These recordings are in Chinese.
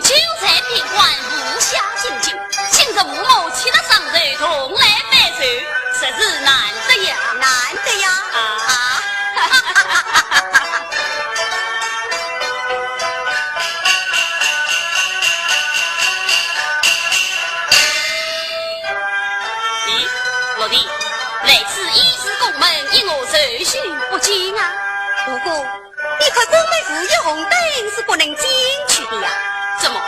酒在宾馆无暇敬酒，请着吴某起了上头同来摆酒，实是难得呀，难得呀！咦，老弟，来此一时宫门，因我受训不精啊。不过，你看宫门附有红灯是不能进去的呀。怎么，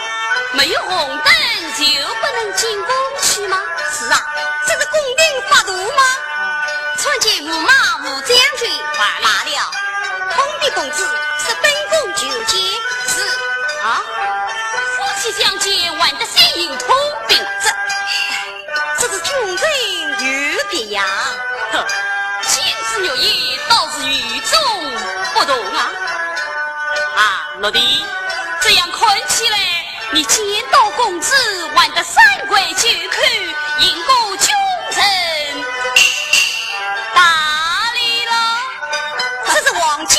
没有红灯就不能进宫去吗？是啊，这是宫廷法度吗？传见驸马吴将军罢了，通的公子是本宫求见。是啊，夫妻相见，玩得心有通病，这是君人有别呀。哼，今之有意，倒是与众不同啊！啊，老弟，这样看起来，你见到公子玩得三跪九叩，迎过君臣，大礼了。这是王家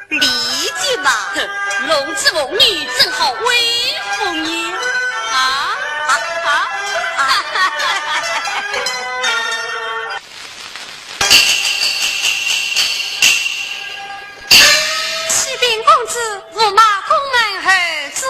礼节嘛。哼，龙之凤女正好威服你啊！启禀公子，驸马宫门何至？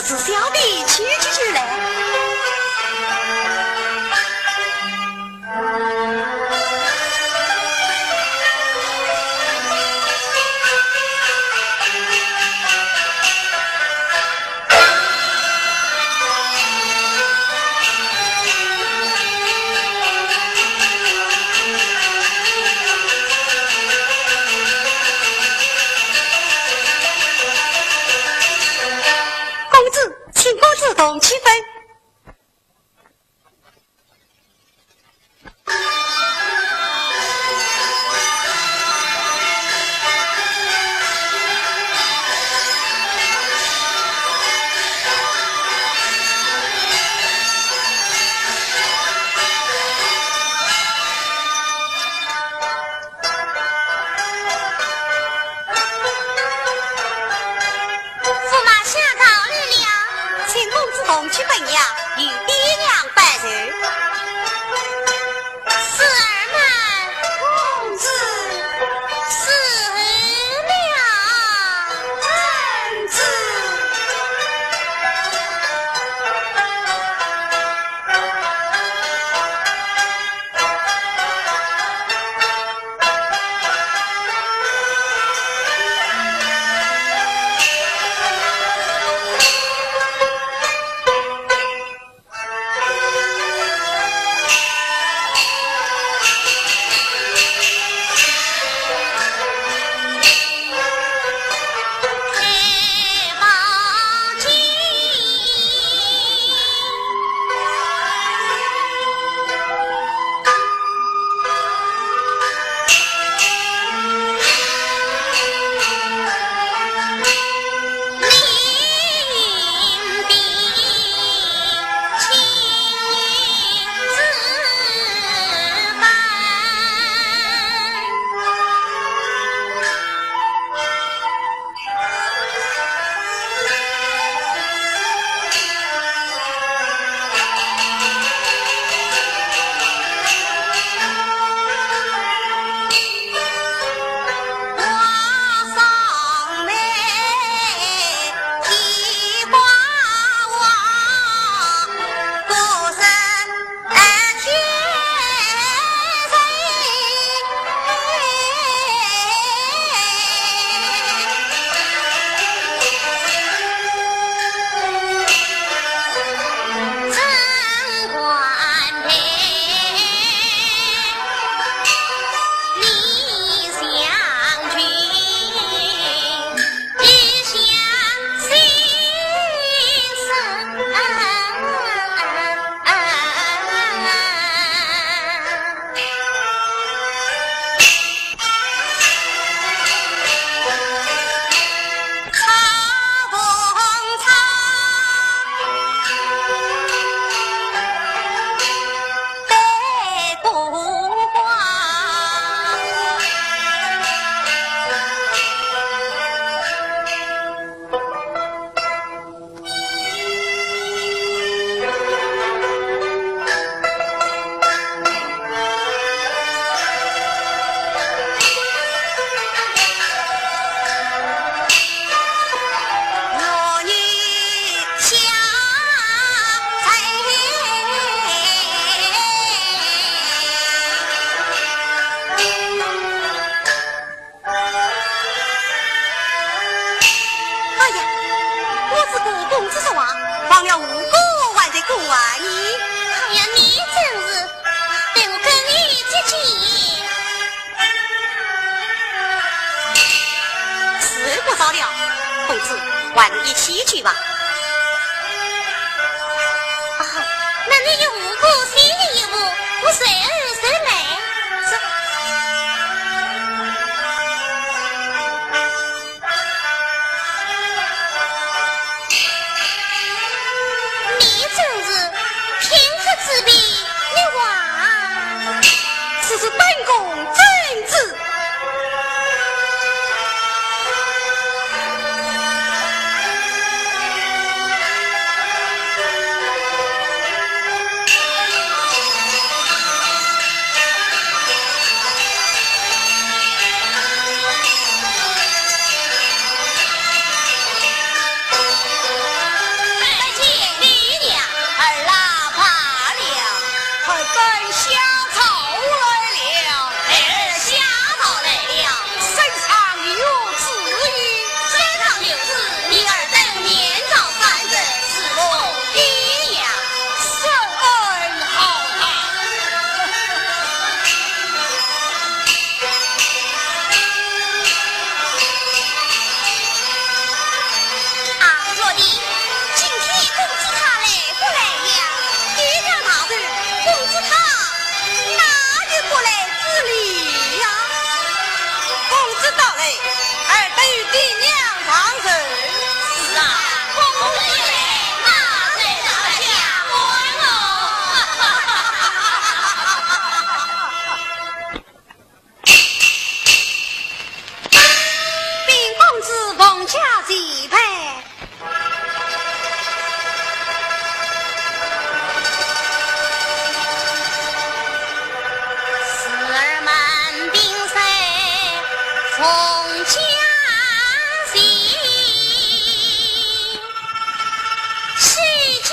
是小弟去来。7分。去本衙与爹娘拜寿。四儿们，公子死了，公子。换一起去吧。啊，那你有无故心里一步，我随儿随来。你真是平时之辈，你话此是本宫真子。今天公子他来。而等于爹娘长寿。是啊，公子爷那才是家官禀公子奉驾祭拜。奉驾行，许家。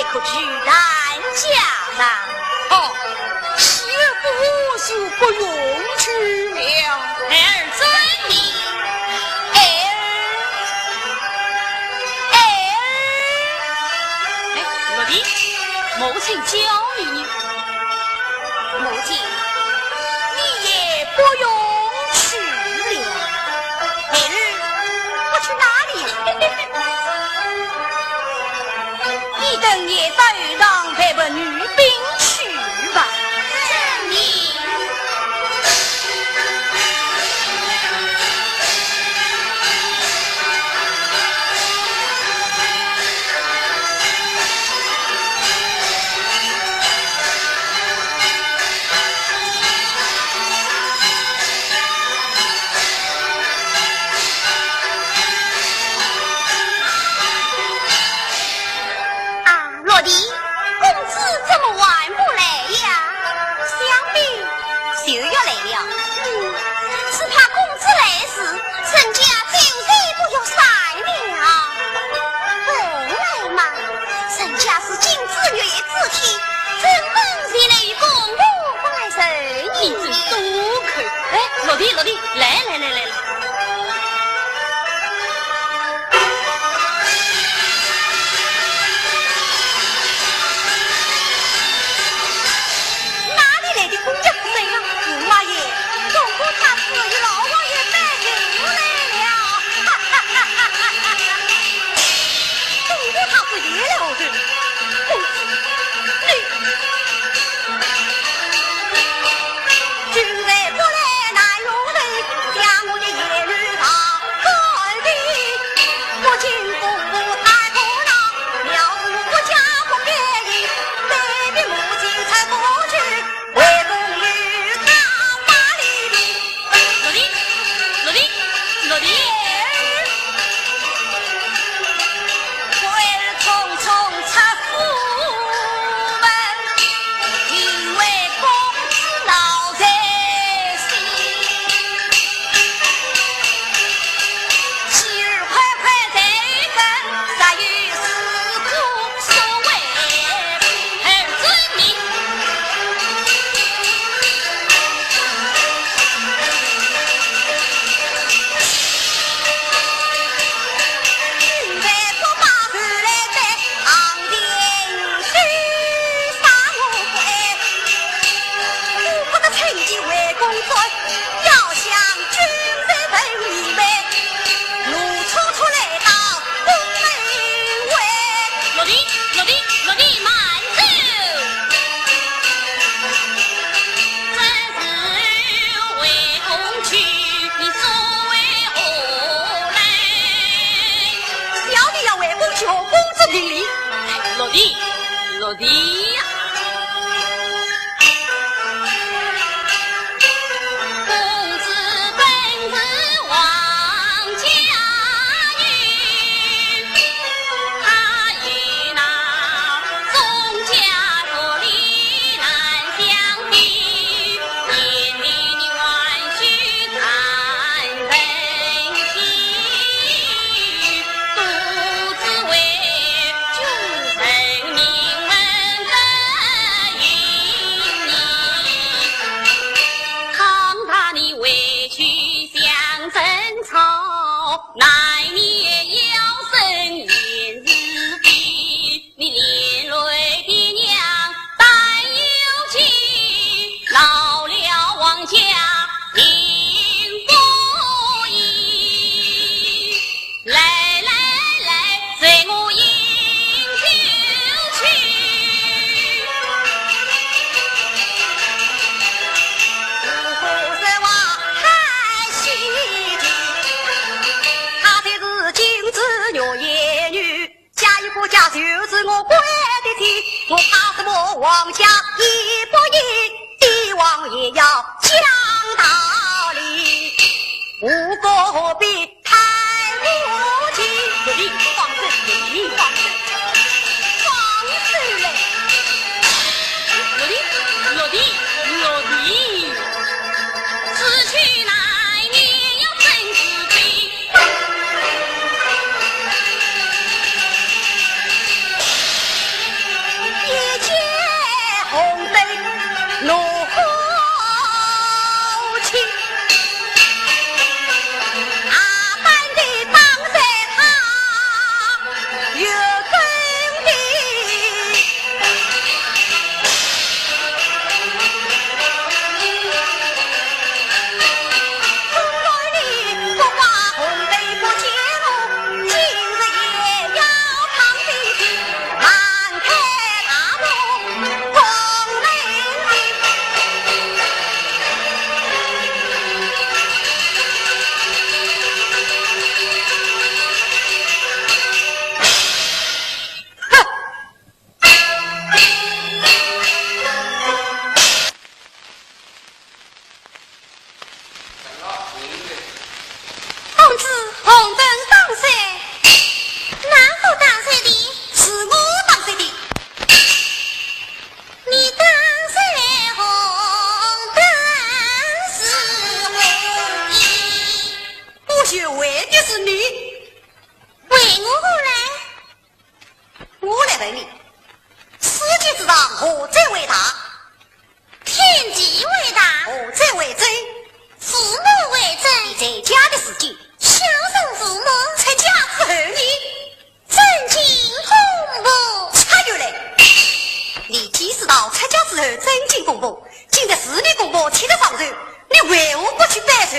也可居然家上。哦，媳妇是不用去了。儿遵命。落地，母亲教育你。母亲，你也不用去了。我去哪里？你等也早让这个女兵去吧。遵命。落地，来。哪里来的公家不谁啊？五王爷，中国他是与老王爷带进来了。中国他是别了人，公子，你君在不来难容人，将我的言语他改的，我今父母太不能，苗子我家不便宜，带的母亲才不去，为公与他马里的。落地。落地呀！公子本是王家女，他与那宗家和离难相比，眼里你万须看人心，独自为君臣命。乃你要生言日比，你连累爹娘担忧起，老了王家命不易。来，随我饮酒去。不是我太稀奇。金子若夜女，家与国家就是我归的体，我怕什么王家一不义，帝王也要讲道理，无过何必太无情。你放肆嘞！落地，此去来年要生子辈。问你，世界之上何者为大？天地为大，何者为真？父母为真。你在家的时间，孝顺父母，出家之后你正经风布。差远了。你即使到出家之后正经风波，竟在寺里公婆贴得上头，你为何不去拜寿？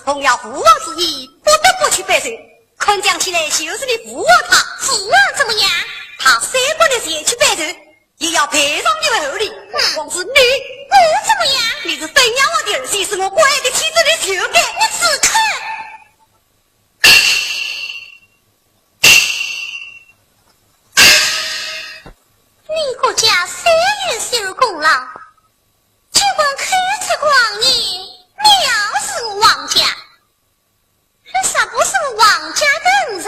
奉了父王之意，不得不去拜寿。看讲起来就是你父王他。父王怎么样？他三不能前去拜寿，也要陪上你们后里。王子你，我怎么样？你是分养我的儿媳，是我乖的妻子的修改。你只看。你国家虽有修功劳，结果开出光年，藐视王家。啥不是王家等人？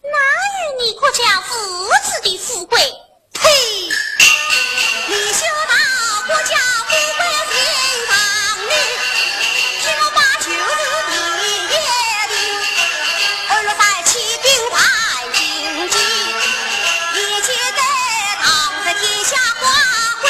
哪有你国家父子的富贵？呸！你修到国家富贵心上女，听我把旧日的业力，而落在起兵派经济，一切在当在天下花会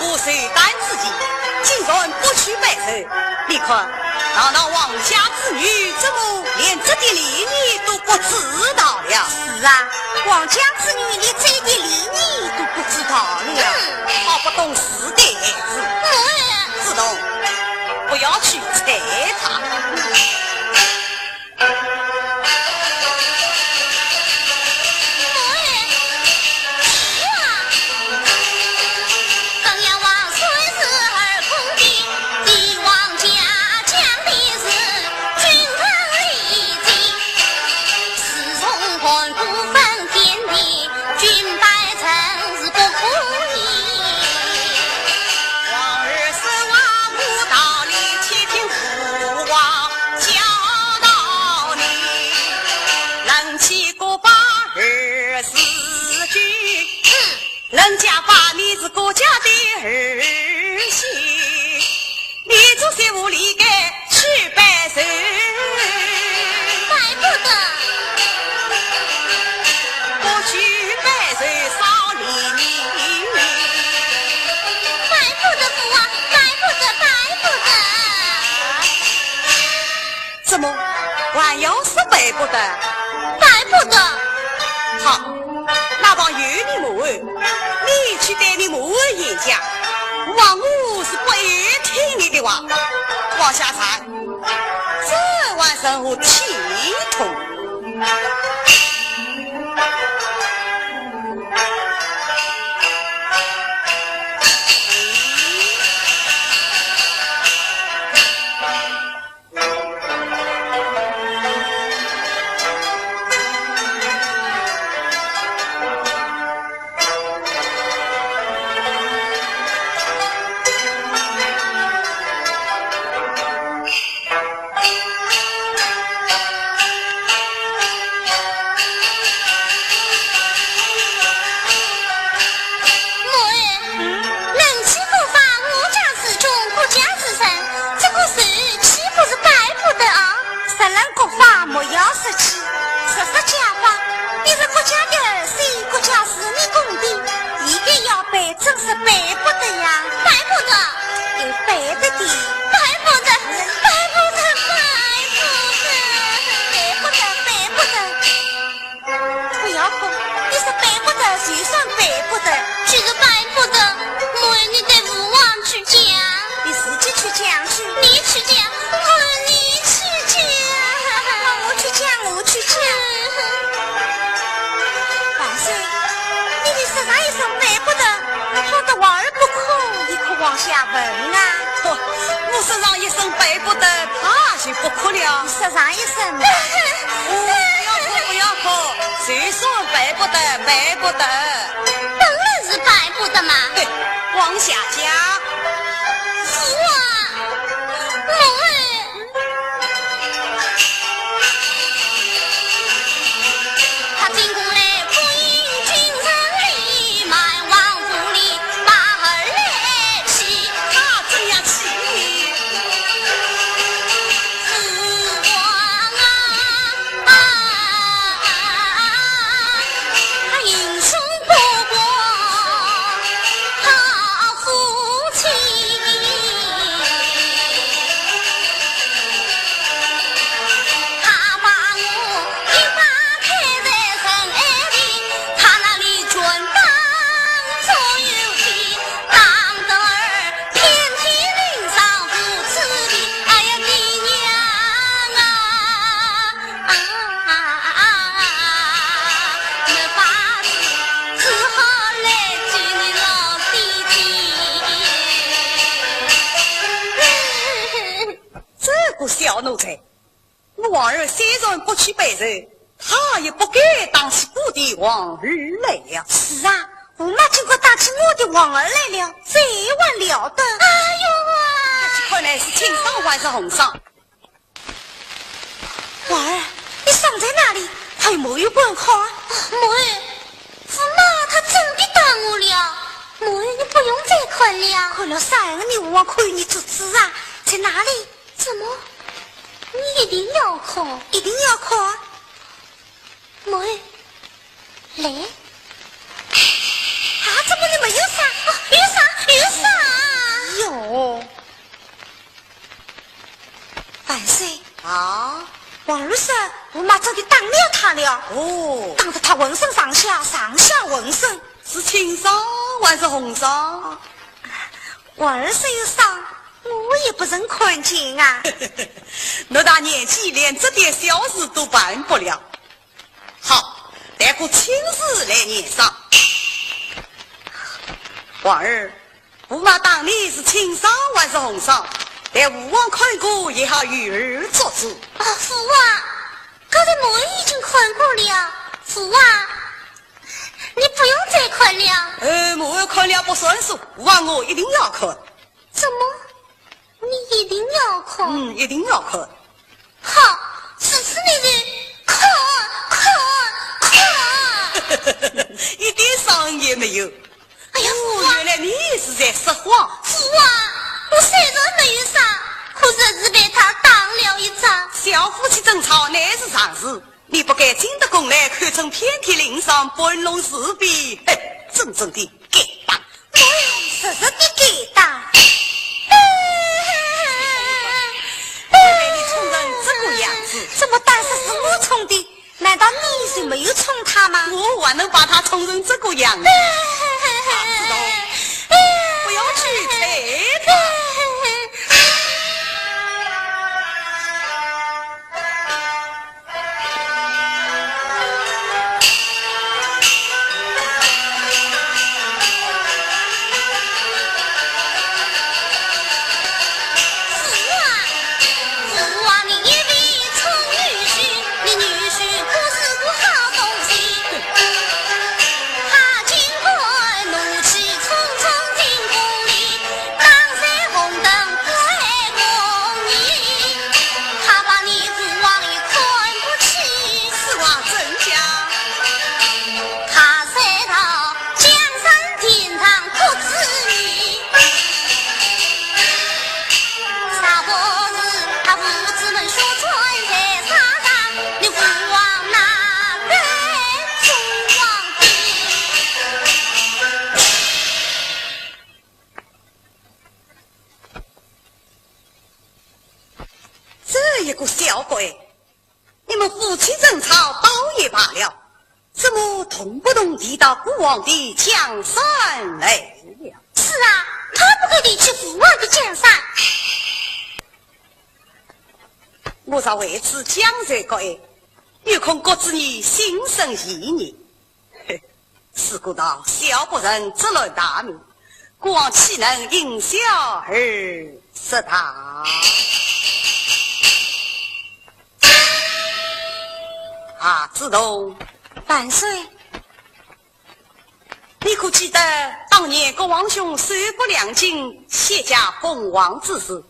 过寿诞之际，竟然不去拜寿。你看，那王家之女怎么连这点礼仪都不知道了？是啊，王家之女连这点礼仪都不知道了，好不懂事的孩子。自动，不要去睬他。人家把你是国家的儿媳，你做些无理该去拜寿，拜不得。不去拜寿少礼仪，拜不得父啊，拜不得，拜不得。怎么还要是拜不得？拜不得。好，那帮有你母儿，你去对你母儿演讲，王母是不愿听你的话。往下猜，这晚上我体痛。往下问啊！我说上一声背不得，他就不哭了。你说上一声嘛？不要哭，谁说背不得？背不得，当然是背不得嘛。对，往下讲。父啊，母儿，他进宫来不应君臣礼，满王府里把儿来欺。他怎样欺你？父王啊，他英雄不过好父亲。他把我一把开在深爱里，他那里准当所有的，当得儿天天领上父子的。哎呀，爹娘没法子，只好来见你老弟弟。这个小奴才，王儿虽然不去拜寿，他也不该当起我的王儿来了。是啊，我妈经过打起我的王儿来了，这晚了得。哎呦啊！看来是青上还是红上？王儿，你伤在哪里？还有没有滚好啊？母儿，驸马他真的打我了。母儿，你不用再看了。看了3个牛王看你做子啊，在哪里？怎么？你一定要看？一定要看。母儿，来。啊，怎么你没有啥？有啥？有啥？哦，当着他浑身上下浑身，是青纱还是红纱？我儿是有伤，我也不曾看见啊。那大年纪连这点小事都办不了。好，待我亲自来验伤。婉儿，不嘛当你是青纱还是红纱，待吴王看过也好与儿做主。父王，刚才我已经看过了。父王，你不用再看了。我看了不算数，吴王我一定要看。怎么？你一定要看？一定要看。好，此次你的看。一点伤也没有。哎呀，父王，原来你是在说谎。父王，我虽然没有伤，可是被他当了一仗。小夫妻争吵乃是常事，你不该经得功来看成遍体鳞伤，搬弄是非，真正的该当。实实的该当。你冲成这个样子，怎么当时是我冲的？难道你就没有冲他吗？我还能把他冲成这个样子？知道，不要去猜他。一个小鬼，你们夫妻争吵倒也罢了，怎么动不动提到父王的江山来了？是啊，他不该离弃父王的江山。我才为此讲这个，有空各自你心生意念。事故到小不忍直论大名，国王岂能因小而失大？自动万岁！你可记得当年国王兄手不两尽，谢家封王之事？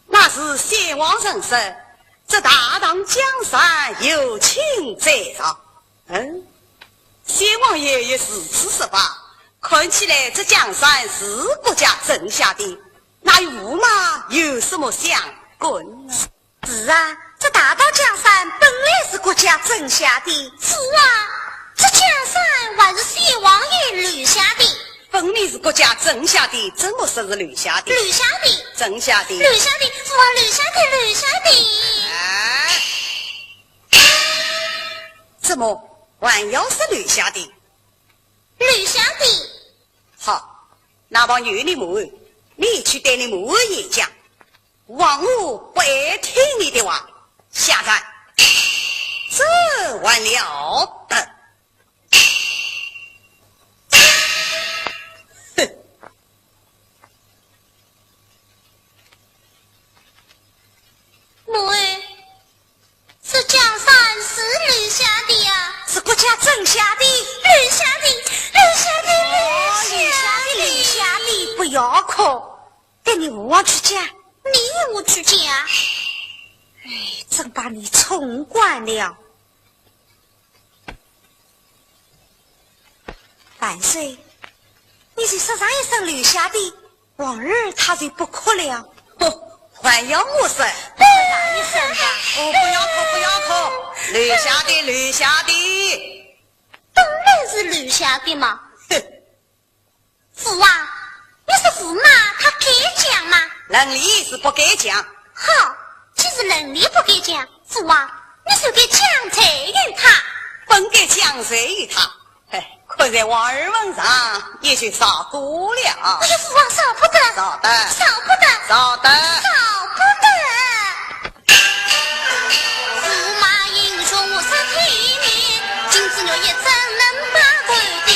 那是先王人生，这大唐江山有情在上。先王爷也是此说法，看起来这江山是国家挣下的，那与驸马有什么相关呢？是啊，这大唐江山本来是国家挣下的。是啊，这江山还是先王爷留下的。分明是国家挣下的，怎么说是留下的？留下的，挣下的，留下的，父王留下的，留下的。怎么还要是留下的？留下的。好，那帮女的母，你去对你母爷讲，王母不爱听你的话，下站，这还了得！哼！母儿，这江山是留下的呀，是国家挣下的，留下的，留下的，留下的，不要哭，带你父王去讲。你与我去讲。真把你冲惯了。万岁，你就说上一声留下的，王儿他就不哭了。还要我说？大一声吧。不要哭，不要哭，留下的，留下的，当然是留下的嘛。哼！父王，你是驸马，他该讲吗？人理是不该讲。好，既是人理不该讲，父王，你就该讲才于他。不相随于他。可在王儿文上也许少多了。哎呀，父王少不得，少得，少不得，少得，少不得。驸马英雄无啥体面，金子玉叶怎能把官的？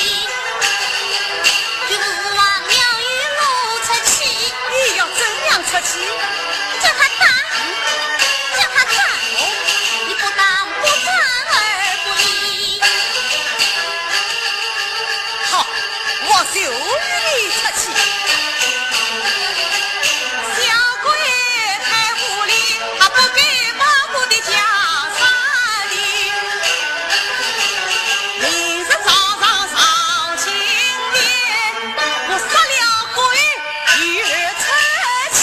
对父王要与我出气，你要怎样出气？叫他打，叫他打，你不当不传而不理。好，我就与你出气。小鬼太无理，他不给保护的家产里，明日早上上青莲，我杀了鬼与儿出气。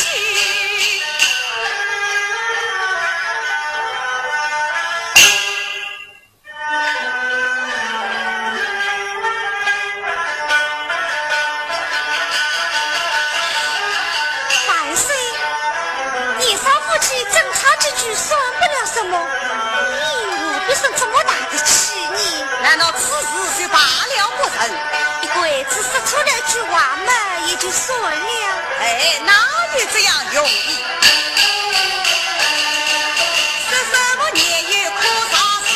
万岁，年少夫妻争吵几句算不了什么，你何必生这么大的气呢？难道此事就罢了不成？一鬼子说出了句话嘛，也就算了。哎，哪有这样容易？说什么年月可杀死？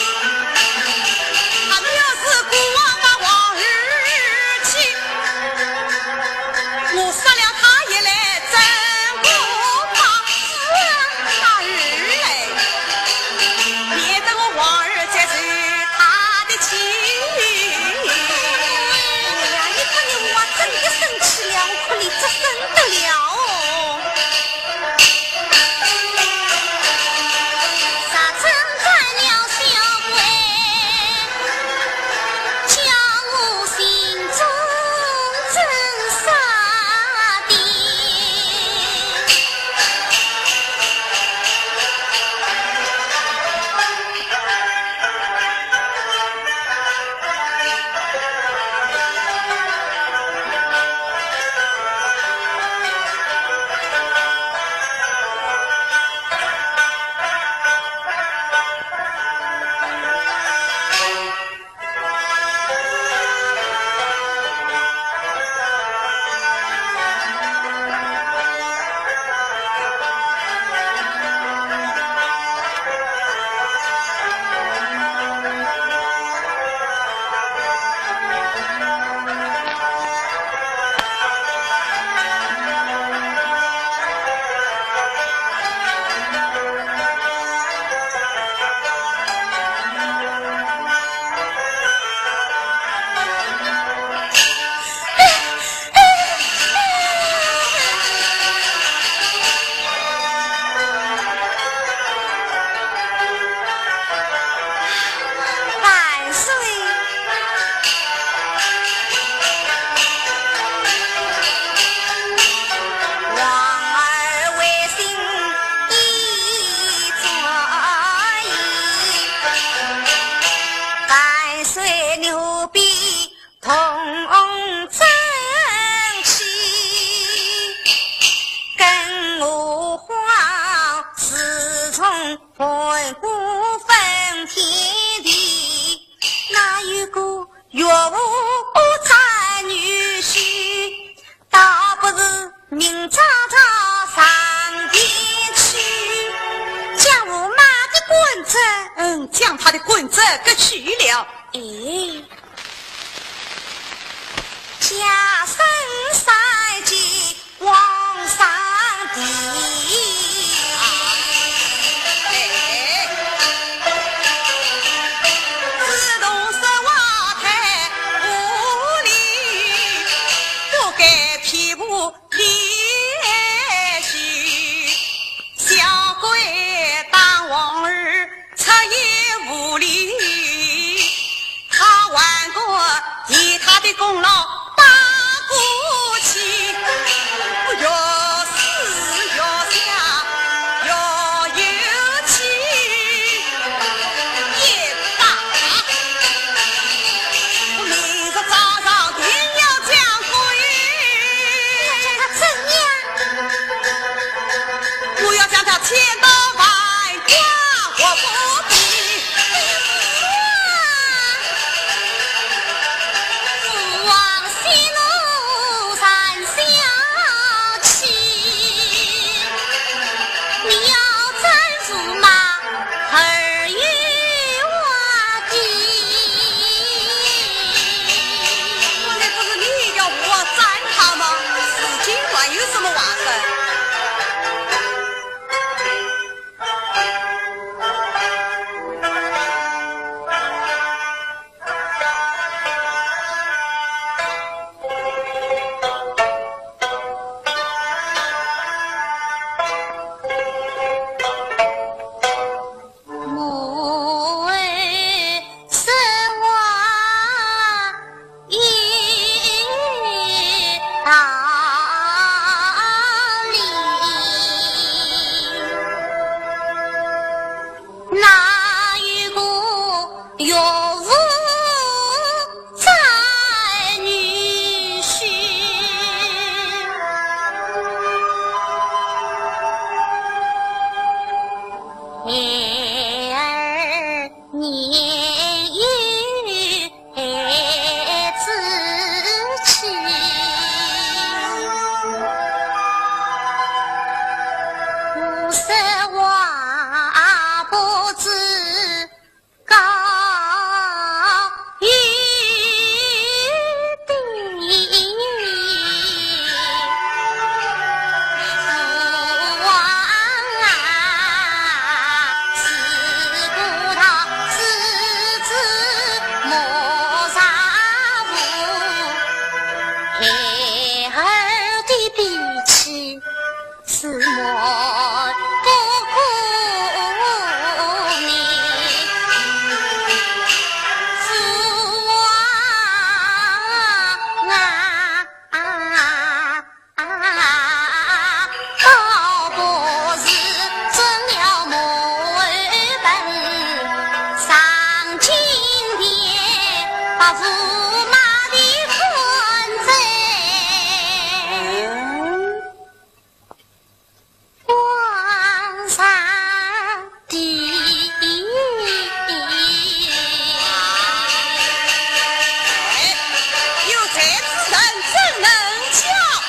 他藐视国王把王儿妻，我杀了他也来真不怕。大儿嘞，免得我王儿再受他的气。哎呀，你看你我真的生气了，我可你这生得了哦。啥称赞了小鬼，叫我心中真傻的。万岁！王儿为心已作意，万岁牛逼同争气，跟我皇自从盘古分天地，哪有个岳父才女婿，倒不是明朝朝上天去，将我妈的棍子，将他的棍子给取了。哎，加身赛祭皇上的。自动是瓦太无理，不该批捕天许。小鬼当王儿彻夜无理，他万国替他的功劳大过去。把驸马的混贼往上递。有这之人怎能加厚？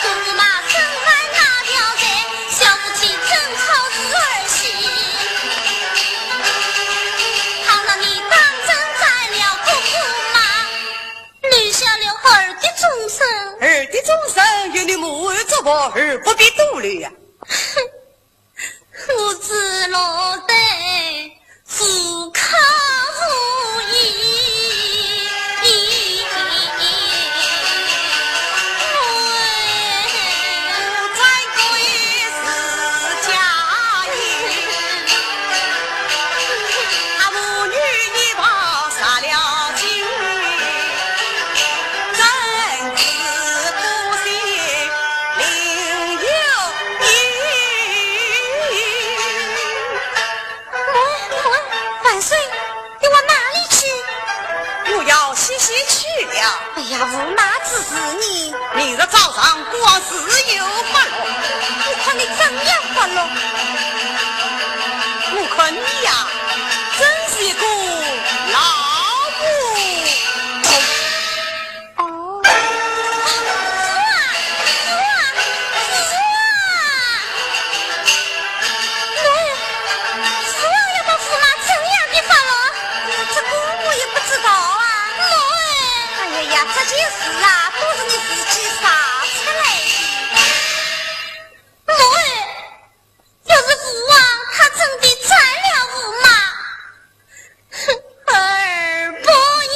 驸马深爱那条贼，小夫妻正好是儿媳。倘让你当真宰了个驸马，留下了儿的终身。儿的终身与你母儿作伴，儿不必独虑呀。父子落得富康如意。哎呀，驸马指示你，明日早上光是有发落。我看你怎样发落？我看你呀，真是一个老不通。哦，是啊，要把驸马怎样的发落？这个我也不知道啊。哎呀，这件事啊，都是你自己杀出来的。要是父王他真的宰了驸马，儿不依。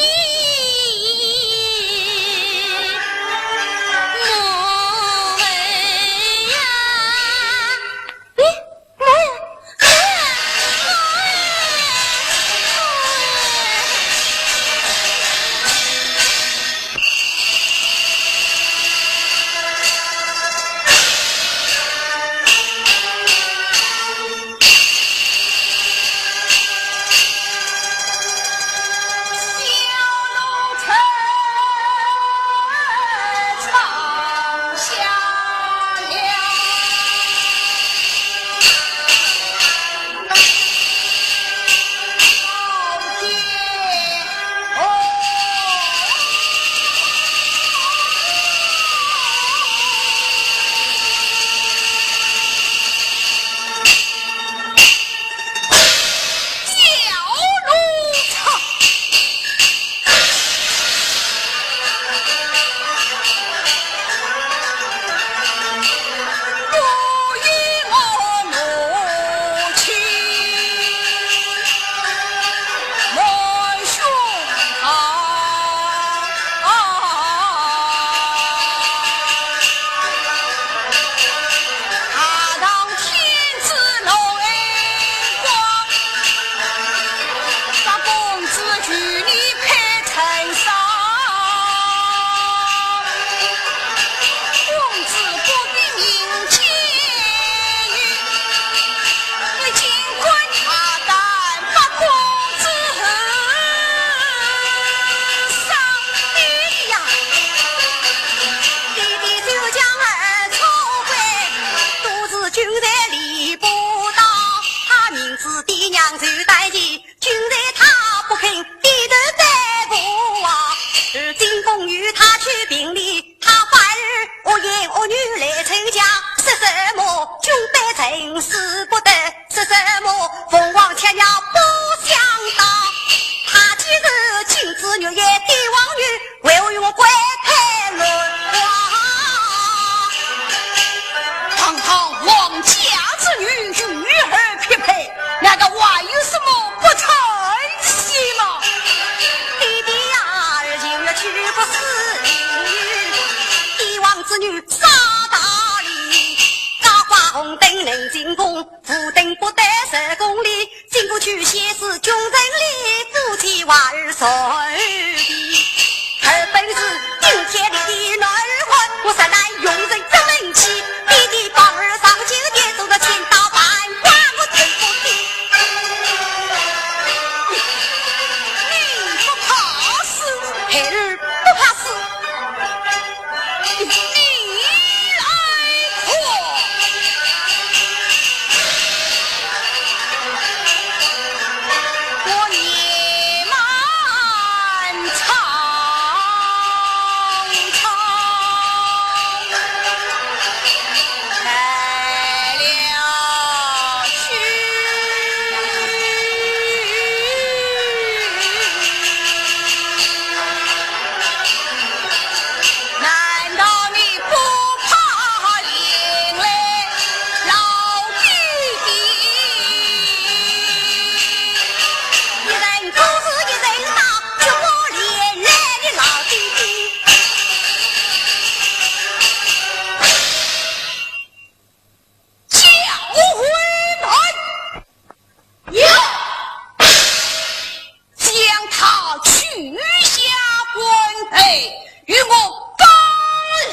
备，与我干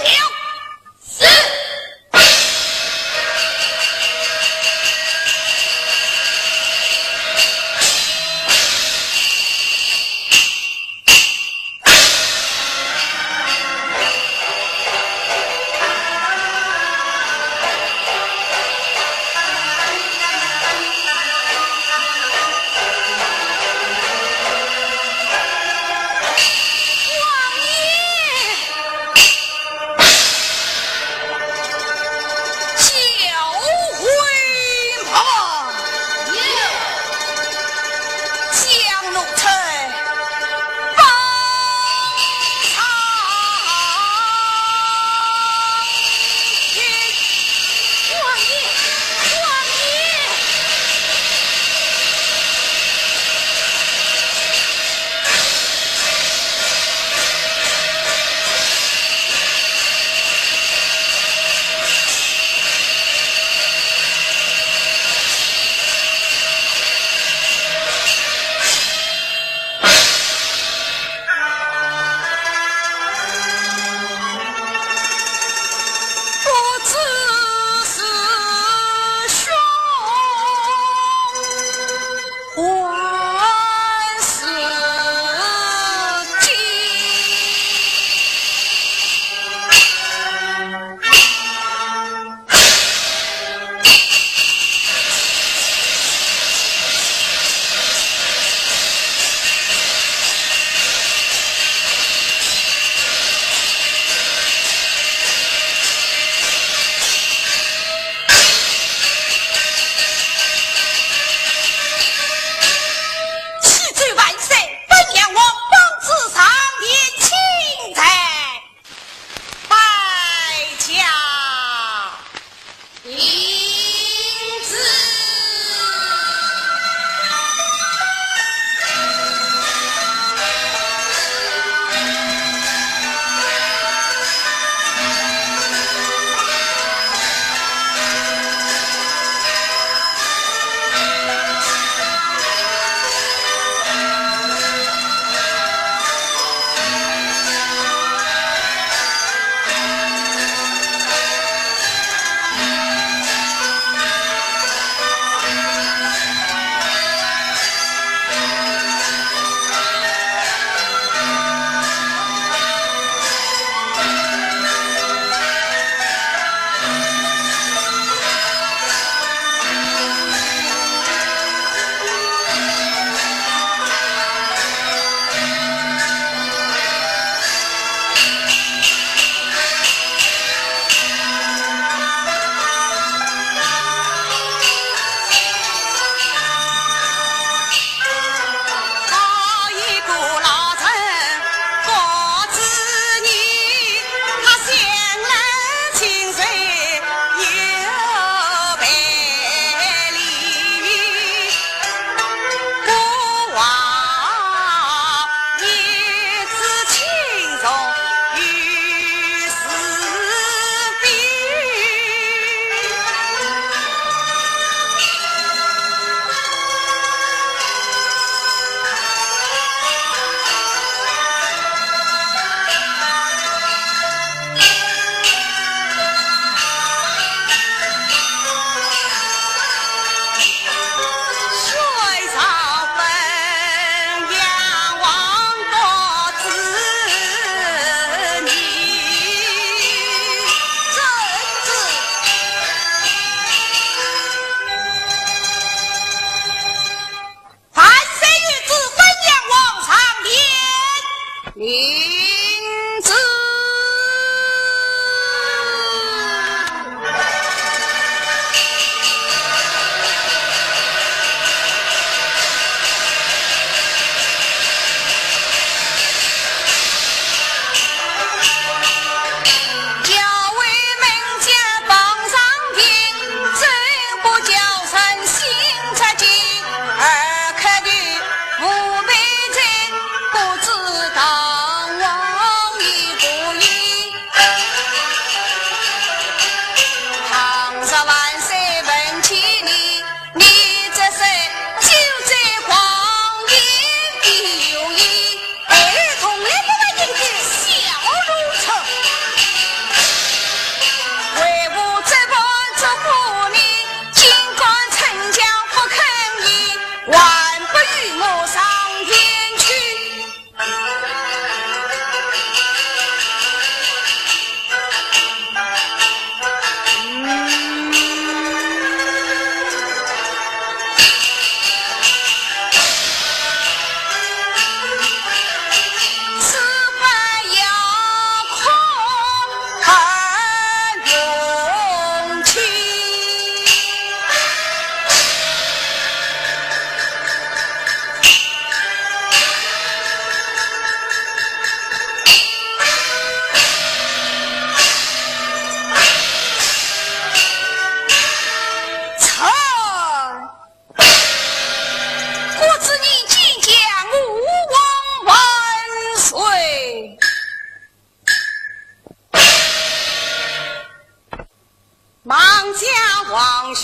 了！是。王爷。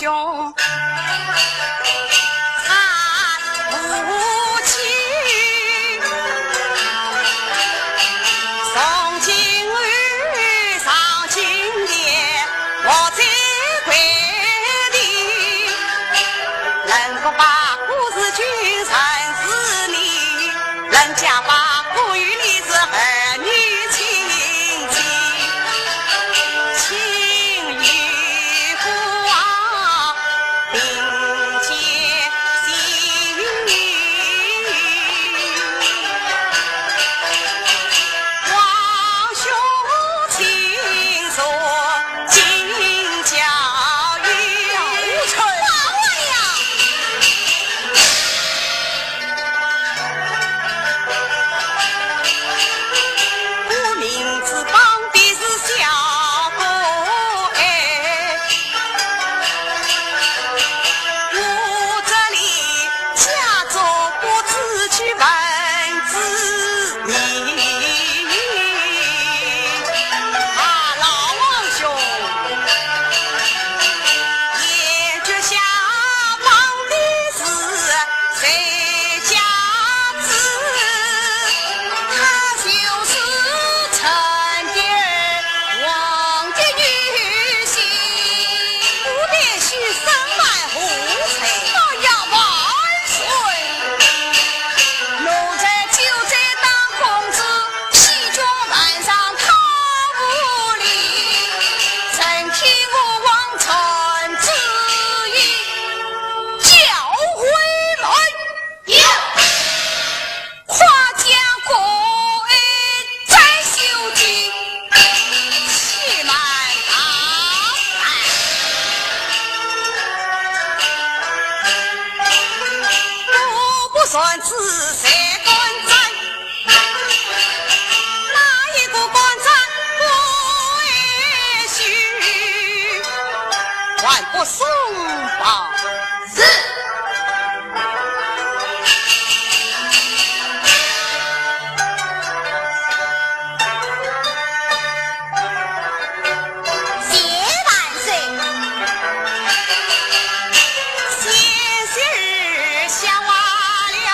兄，才不去送金儿上金殿，我在跪地，能够把故事君认识你，人家把故与你是儿女亲戚，情与父啊并肩行，王兄亲说尽教育王爷呀，我名字绑的是小狗哎，我这里假作不知去问知你。啊，老王兄，也就下绑的是谁家子？他就是陈爹儿王的女婿，不必须身满红彩。哎呀，万岁！奴才就在当公子，西装晚上他无礼，曾听我王臣之意，教诲们有。夸奖国恩在修己，欺瞒大叛。我不算是谁官长，哪一个官长不许，还不送报？是。谢万岁！先生儿下完了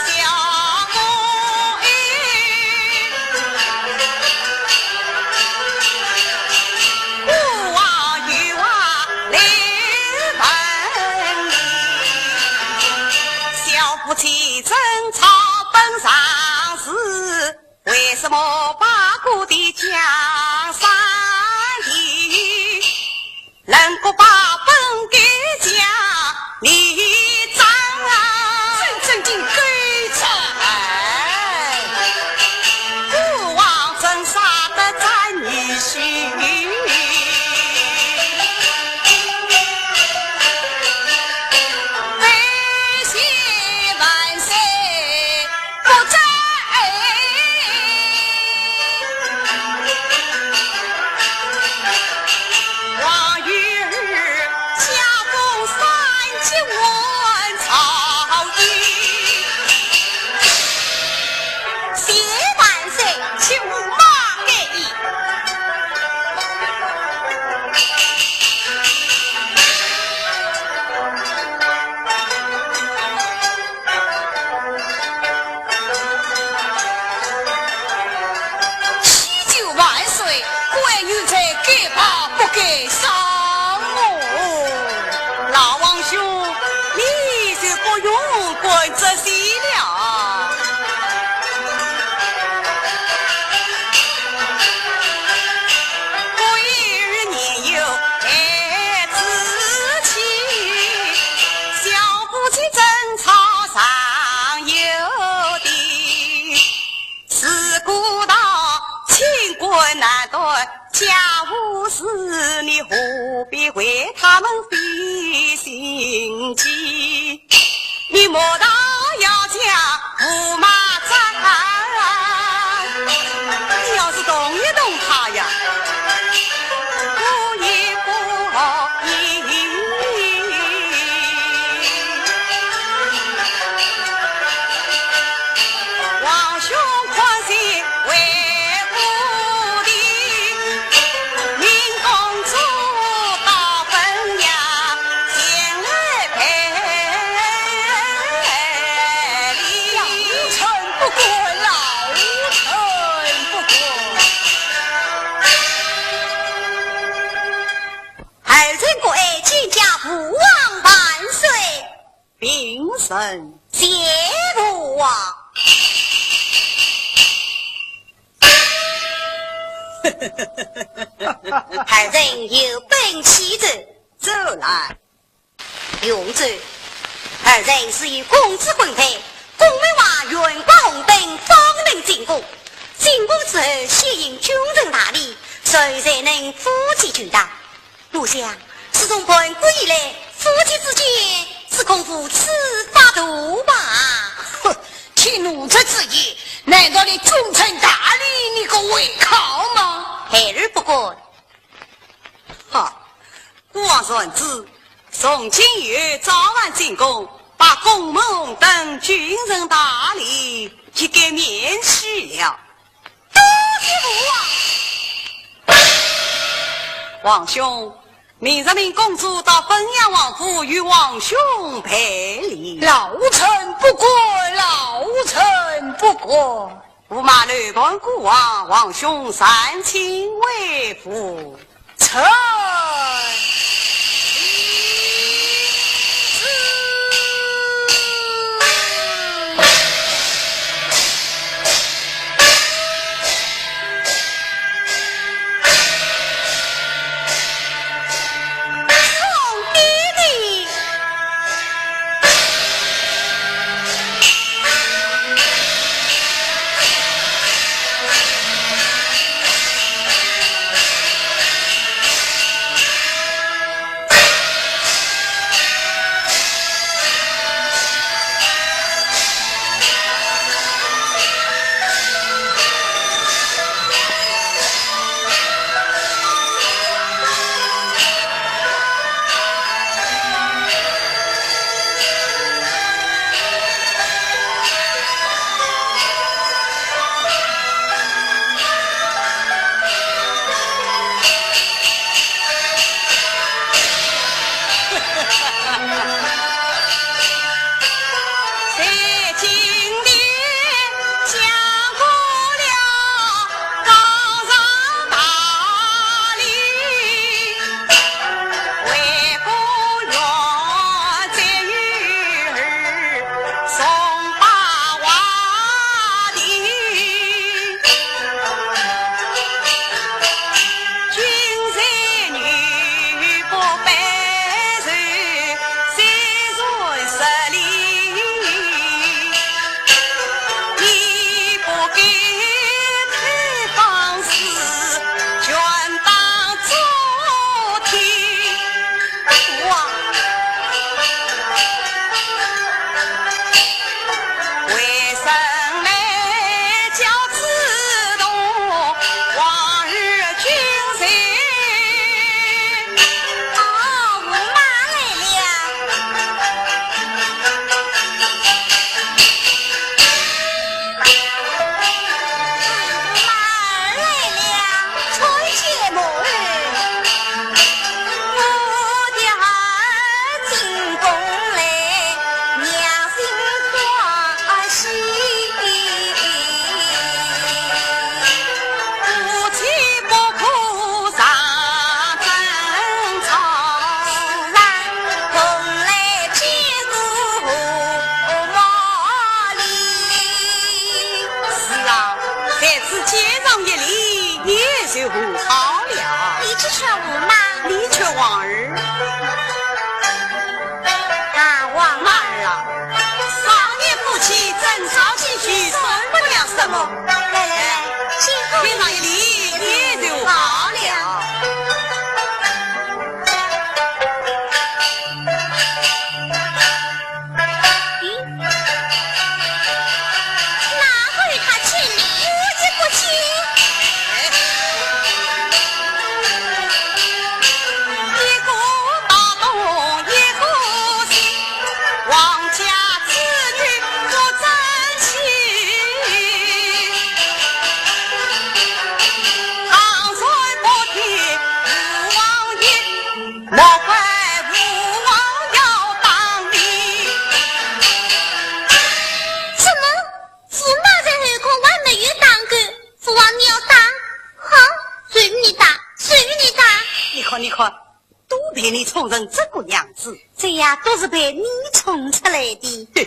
小我儿，不忘与我来问你，小夫妻争吵本上是，为什么八股的江山地能够把本给家里长啊？真正的狗贼！不忘真杀的咱女婿，悲谢万岁不在。王玉儿家中三级文朝衣，谢万岁，请马给你。祈求万岁，官女才该报不该伤我。老王兄，你就不用管这些了。归儿年幼孩子气，小夫妻争吵上有的，事故到清官难断家务事，你何必为他们费心机？你莫道要将驸马斩，你要是动一动他呀，不也不义。王兄宽心为无敌，明公主到本衙臣谢父啊！二人有本妻子走来，永州，二人是与公子婚配，公妹话圆挂红灯方能进宫，进宫之后谢应军人大礼，谁才能夫妻俱大？我想自从本国以来，夫妻之间是恐夫此法度吧？哼，听奴才之言，难道连君臣大礼你个违抗吗？孩儿不管。哈，王顺子从今日早晚进宫，把公母等军人大礼即给免去了。多谢父啊！王兄，明日命公主到汾阳王府与王兄赔礼。老臣不管，老臣不管。驸马刘邦故王，王兄三亲为父。臣都被你宠成这个样子，这呀都是被你宠出来的。哼，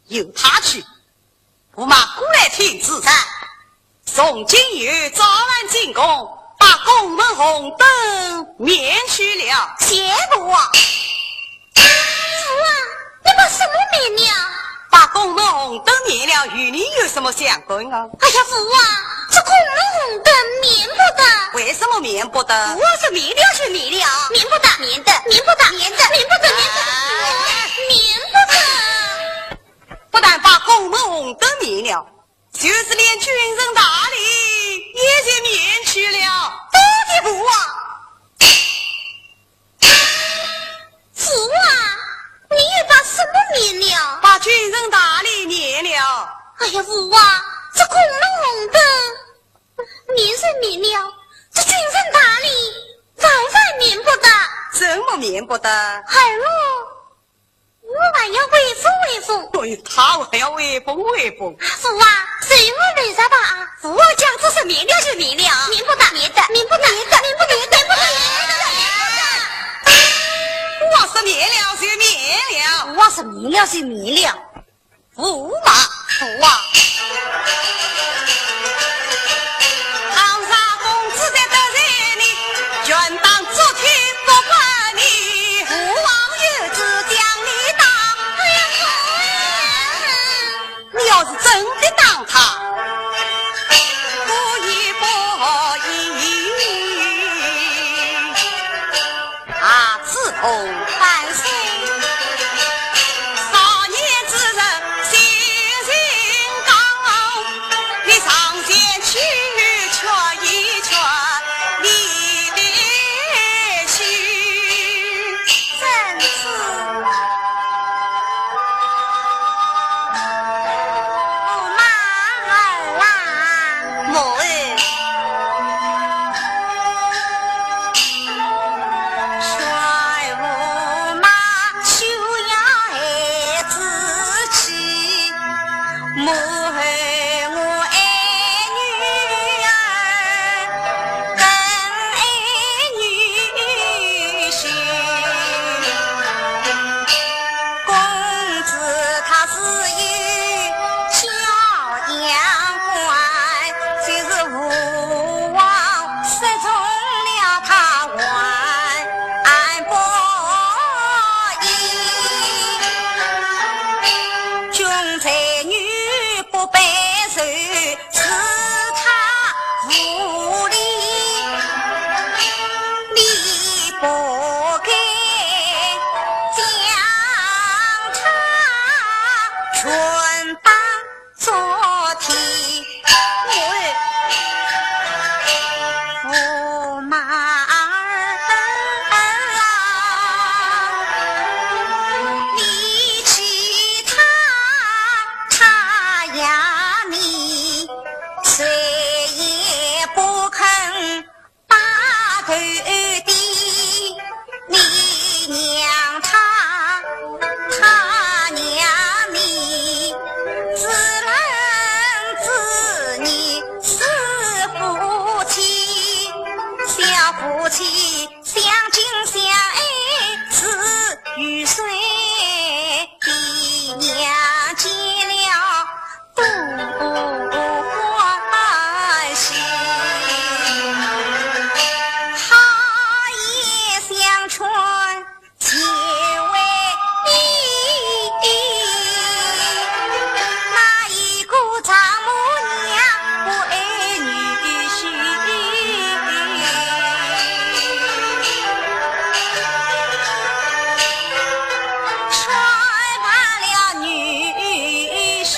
由他去。驸马过来听旨。从今日早晚进宫，把宫门红灯免去了。谢父啊！父啊，你把什么免了？把宫门红灯免了，与你有什么相关啊？哎呀，父啊，这宫门红灯免不得。为什么免不得？我是免了就免了，免不得，免的，免不得，免的，免不得，免不得。不但把宫门红灯免了，就是连军人大礼也就免去了。多的父啊！父啊，你又把什么免了？把军人大礼免了。哎呀，父啊，这宫门红灯免是免了，这军人大礼万万免不得。怎么免不得？孩儿我还要威风威风。哎呦，他还要威风威风。父啊，随我来啥吧？父啊，讲只是免了就免了，免不得，免的，免不得，免不得，免不得，免不得。我是免了就免了。我是免了就免了。驸马，父啊，唐山公子在得罪你，全当昨天不管你。父王有旨将你当。哎呀，父你要是真的当他，不义不义啊，自投万岁！少年之人心性刚，你上前去劝一劝你的心。正是驸马儿郎，母儿，帅驸马休要爱自己，母儿我爱女儿，更爱女婿。公子他是有小阳关，就是吴王失踪了他还不义。君才女不备受，是他无礼，理不该将他全当作替。驸马儿离弃他，他呀你谁也不肯把头低，你娘他，他娘你，自人自你是夫妻，小夫妻相敬相爱是与谁？爹娘见了都欢喜，好言相劝结为义，哪一个丈母娘不爱女婿？摔烂了女婿，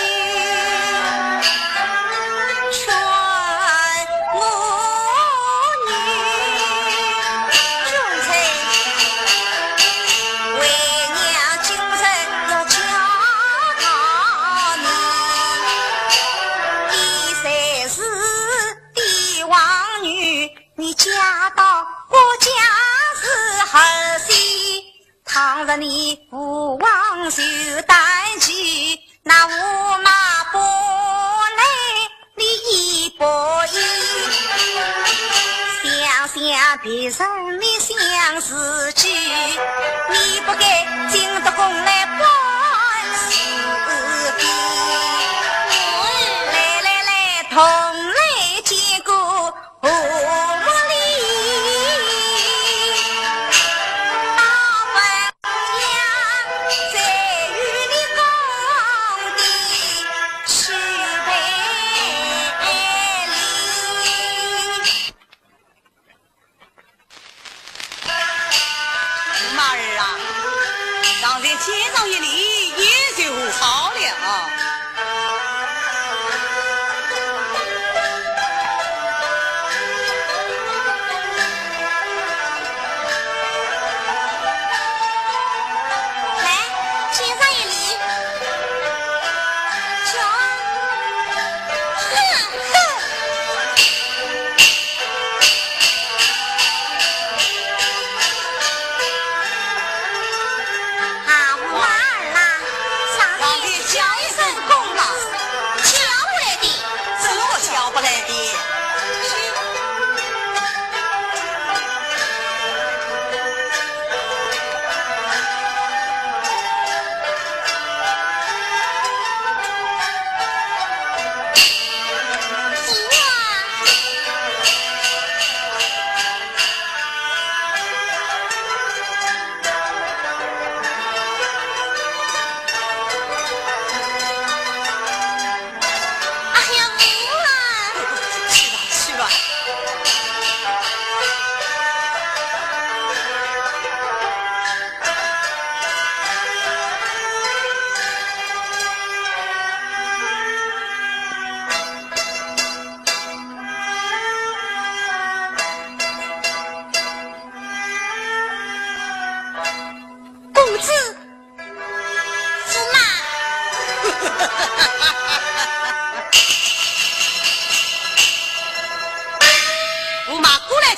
劝我女君才为娘今生要教导你，你才是帝王女，你嫁到我家是儿媳。倘若你不忘受担起，那驸马不来你亦不依。想想别人你相思句，你不该进得宫来办是非。从来见过无理，大本家在与你共的是赔礼。马儿啊，刚才街上一礼也就好了。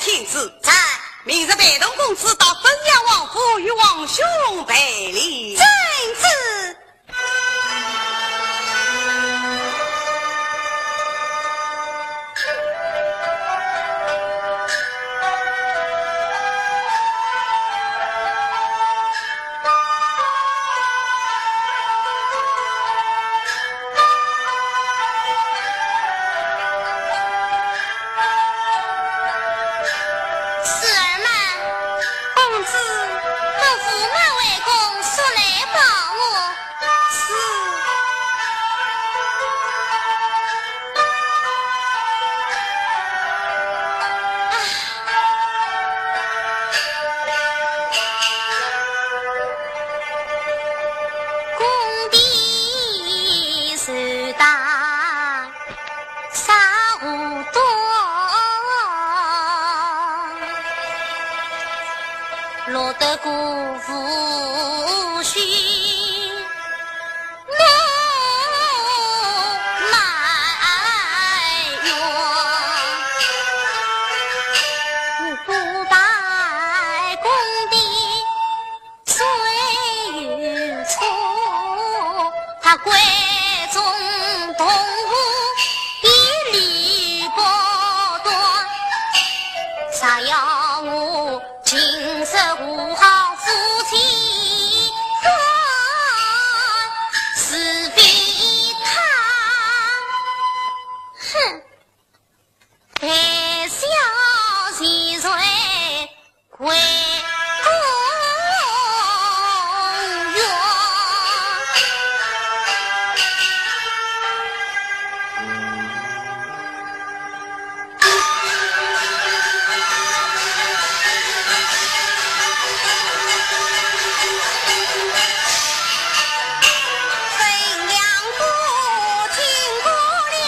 听旨，明日陪同公子到汾阳王府与王兄赔礼。遵旨。落得辜负须莫埋怨，我不拜公的虽有错，他贵重动物一律剥夺，啥要我今世护好夫妻分，是非他，哼，白笑其谁归公园。分两步经过了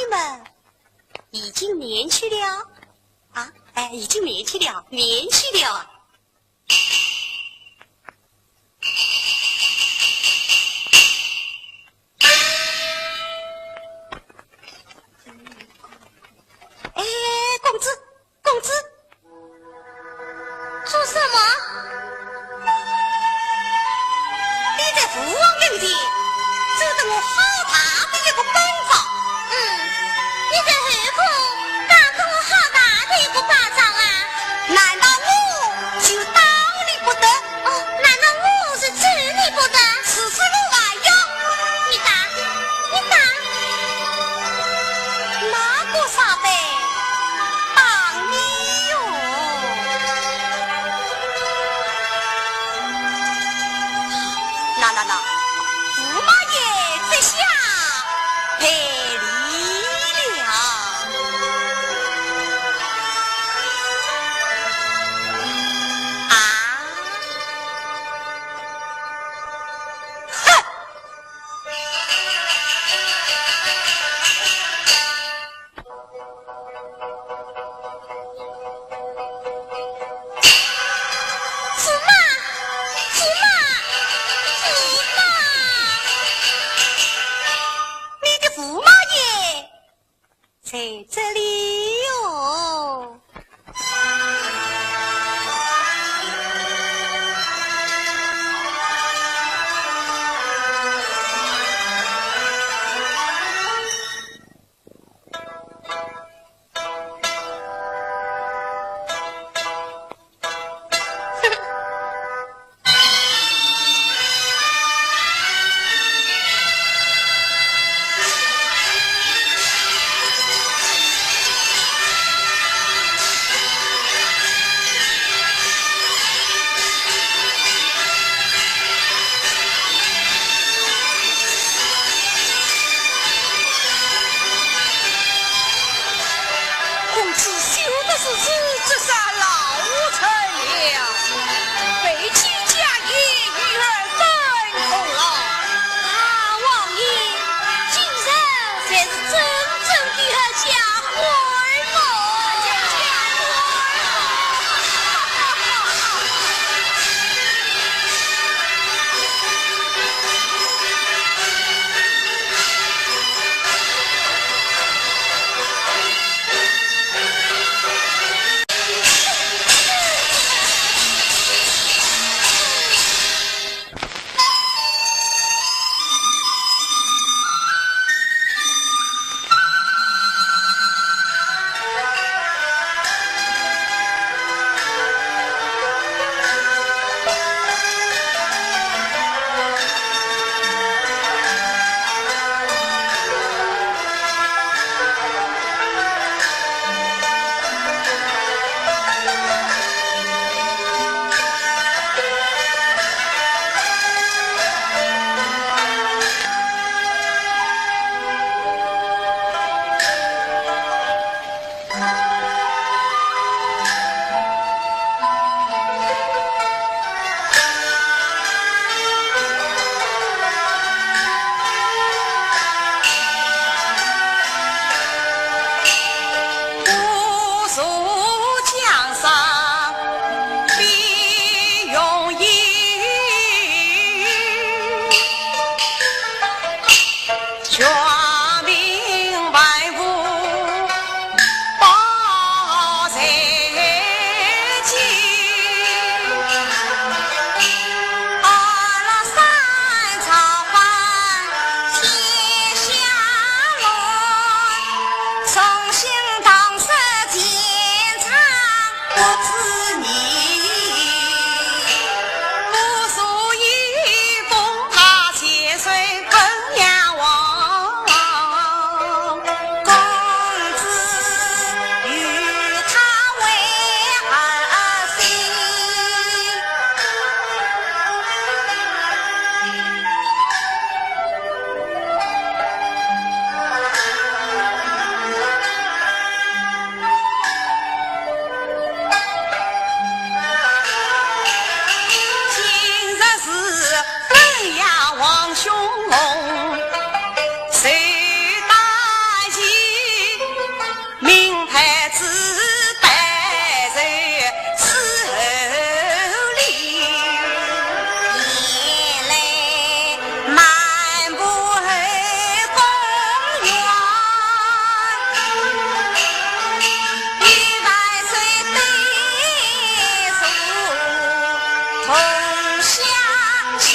们已经眠去了啊！哎，已经眠去了，眠去了。哎，公子，公子，做什么？你在父王面前走得我好大的一个本法。你在后空打给我好大的一个巴掌啊！难道我就道理不得？哦，难道我是治理不得？此事我还要你打，你打！哪个傻辈帮你哟？那，驸马爷在下赔礼了。啊！哼！驸马，驸马，驸马！你的驸马爷在这里哟。公子休的是自杀老成了，背弃家业，女儿分空了。啊，王爷，今日才是真正的家花儿嘛！孩子待人伺候礼，夜来漫步后公园，与万岁对坐同相亲。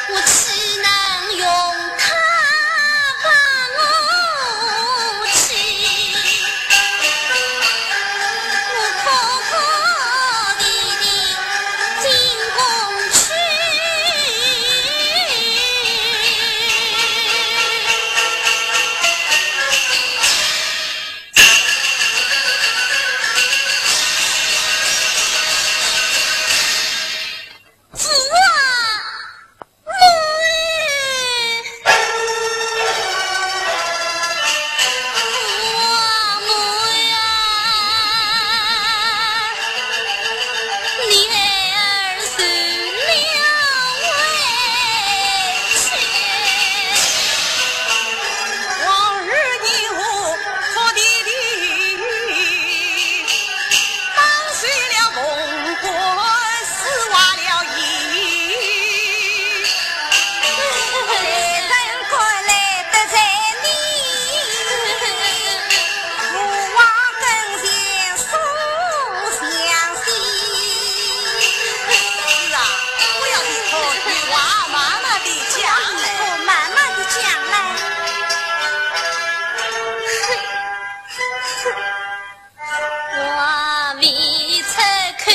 我岂能用它把我气？我哭哭啼啼进宫去。子啊，母我母呀，你儿受了委屈。往日你我错弟弟，当碎了梦国，死挖了衣。谁人过来得罪你？父王跟前诉相惜。是啊，不要低头听娃妈妈的讲嘞。我慢慢的讲来。我未出口，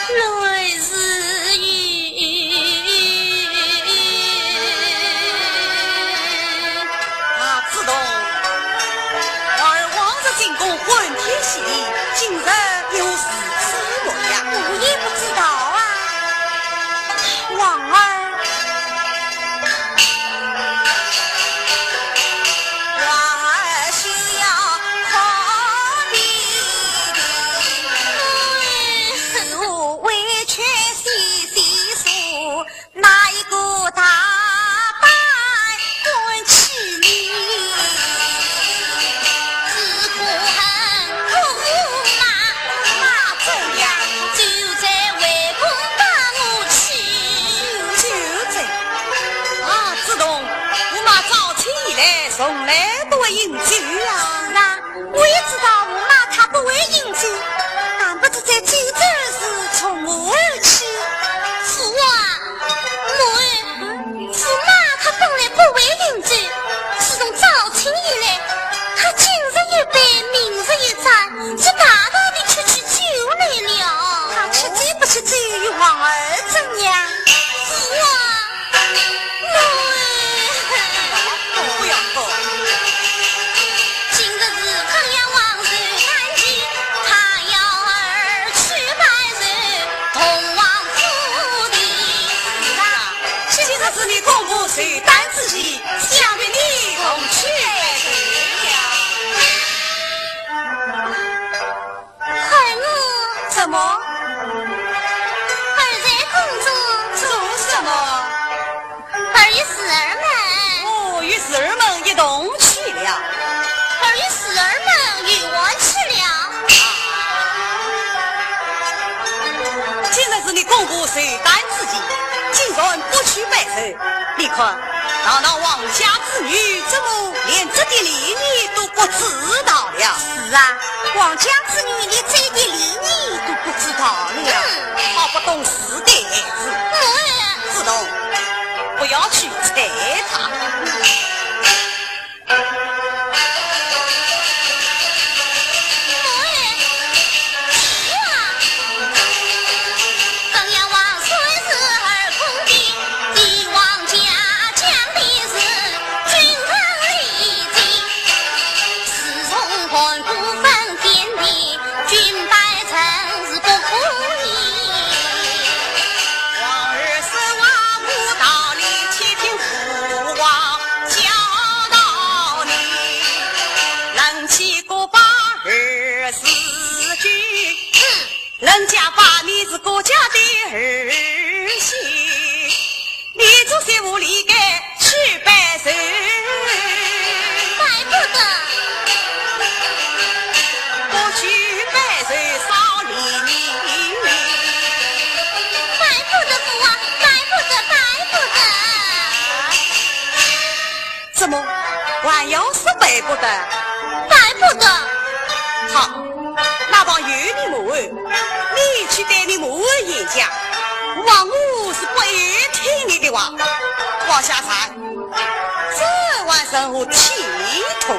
泪是雨。啊，自动，娃儿望着进宫混天喜，今日又是此模样。我也不知道啊，王儿，王儿需要好弟弟，我委屈细细数，哪一个大败滚去里？只可恨苦马这样就在为公把我气。就这啊，自动，驸马早起以来从来不会饮酒啊。是啊，我也知道驸马他不会饮酒，但不知在酒醉时从何而起。父啊，母儿，驸马他本来不会饮酒，自从早清以来，他今日一杯，明日一盏，这大大的吃起酒来了。他吃醉不吃醉与王儿怎样？父啊，母儿。不要喝，今日是康阳王寿诞节，他要儿去拜寿，同往府邸。今日是你公布寿诞之喜，想必你同去拜孩儿，什么？儿在宫中，寿。做什么？儿与四儿们，哦，与四儿们一同去了。儿与四儿们与我去了。今日是你公布寿诞之际，竟然不去拜寿，你看，堂堂王家之女，怎么连这点礼仪都不知道了？是啊，王家之女连这一点礼仪都不知道了。好不懂事的孩子，母儿，自动，不要去睬他。康阳王虽是儿空的，帝王家讲的是君臣礼敬。自从盘古分天地，君人家把你是国家的儿媳，你做些无理的去拜寿，拜不得，我去拜寿少礼你，拜不得父王，拜不得，拜不得。怎么还要是拜不得？拜不得，好，那帮有你母儿，你去对你母儿演讲，王五是不爱听你的话。往下猜，这晚上我体痛。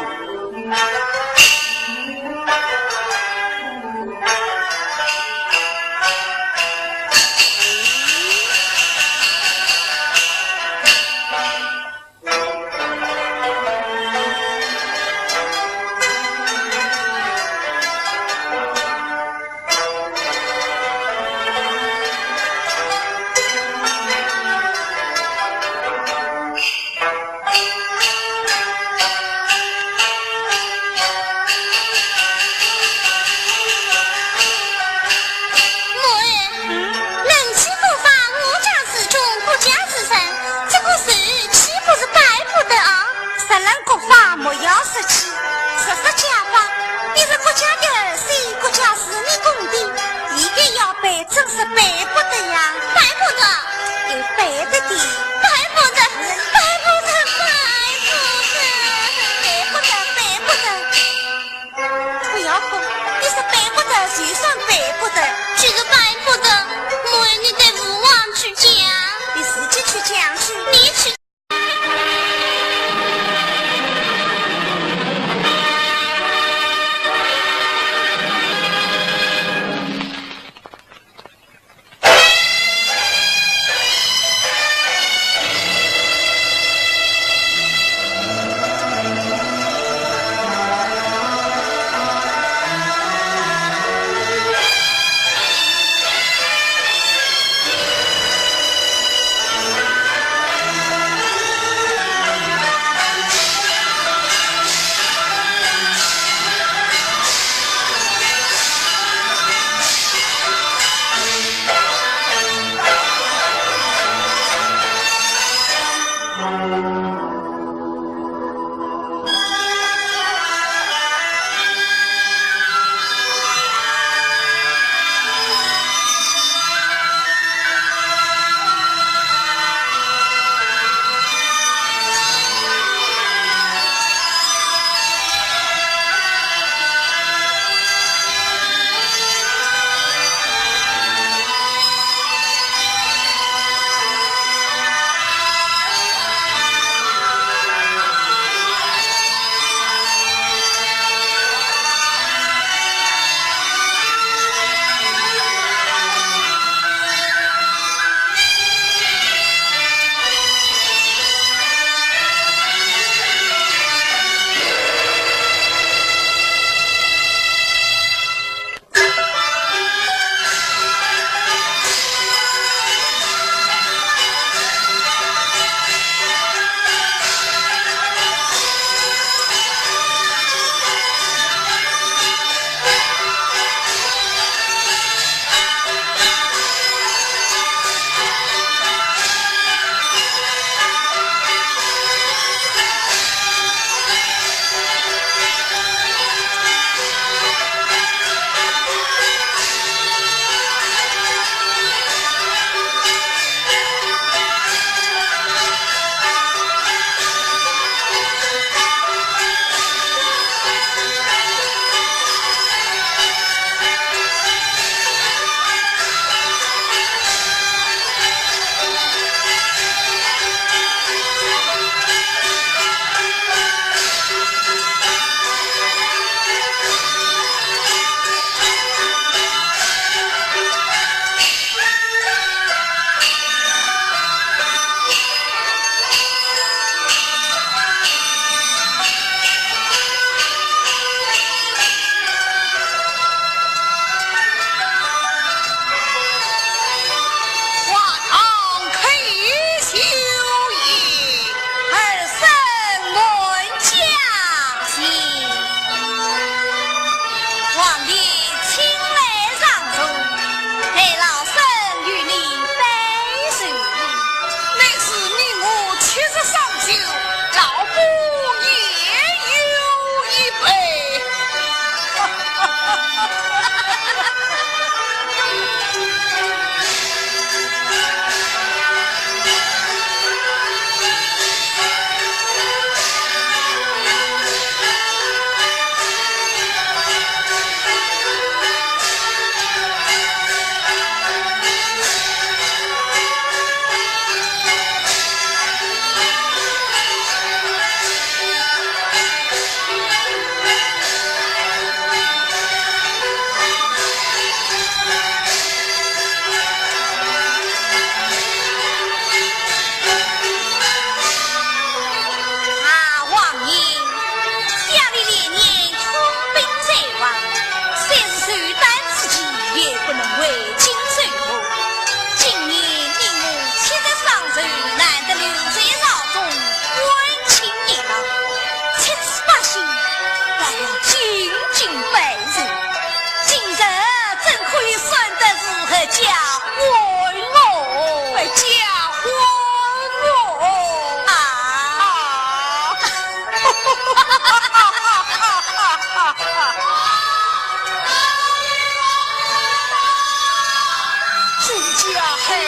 家孩儿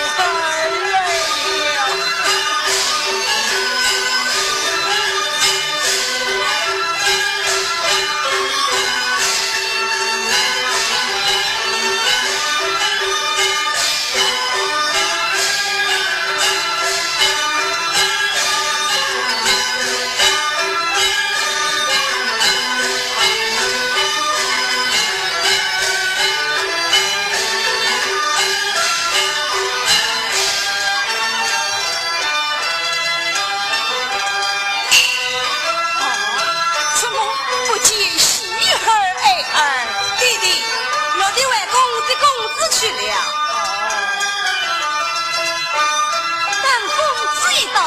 来了。去了。等风知一到，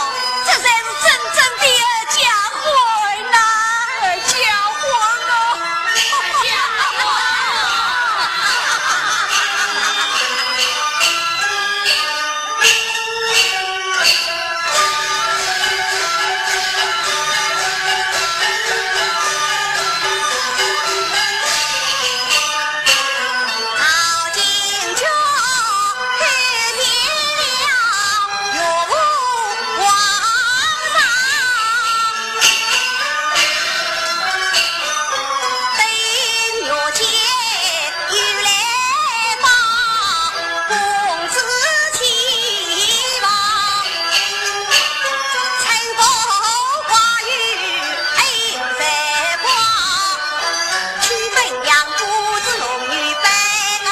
这才是真正的家伙呐！家伙啊！家伙！好景家开天了，若无皇上，对月前又来报公子期望，春风花雨映繁光，去分养父子龙女奔高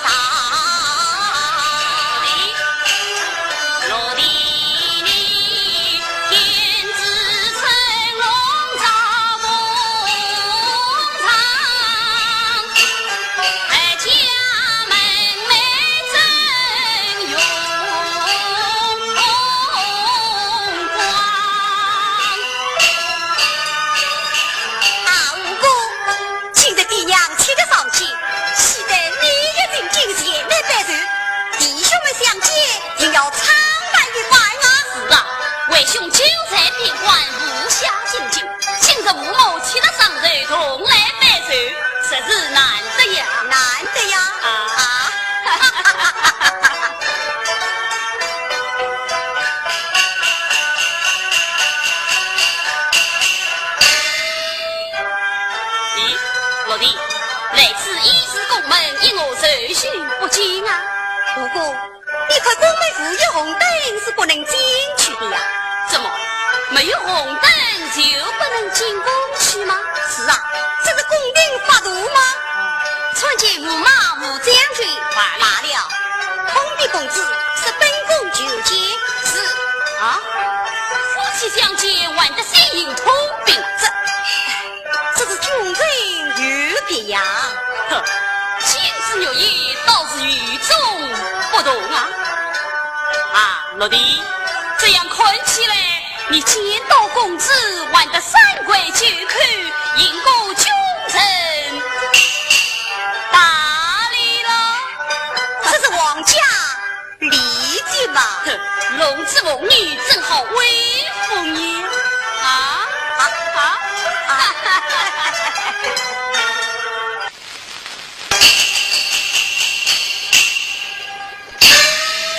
堂。落地里天子乘龙照凤场，家门内正用光。啊，五姑，请得爹娘请得上去，喜得你一定进前来拜寿。弟兄们相见，定要长伴愉快啊！是啊，为兄久在边关，无暇进京，今日吴某请得上头，同来拜寿，实是难得呀！难得呀！咦，老弟，来自医师宫门，因我受训不精啊！五姑，你看宫门附有红灯是不能进去的呀。怎么没有红灯就不能进宫去吗？是啊，这是宫廷发毒吗？传见驸马吴将军罢了，通的公子是本宫求见。是啊，夫妻相见，玩得心影通病，这是君人有别呀。呵，金枝玉叶倒是与众不同啊！啊，老弟，这样看起来，你见到公子玩得三跪九叩，迎过君臣，大礼了。这是王家礼节嘛。哼，龙子凤女正好威风你啊！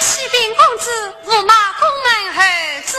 启禀公子，驸马宫门候旨。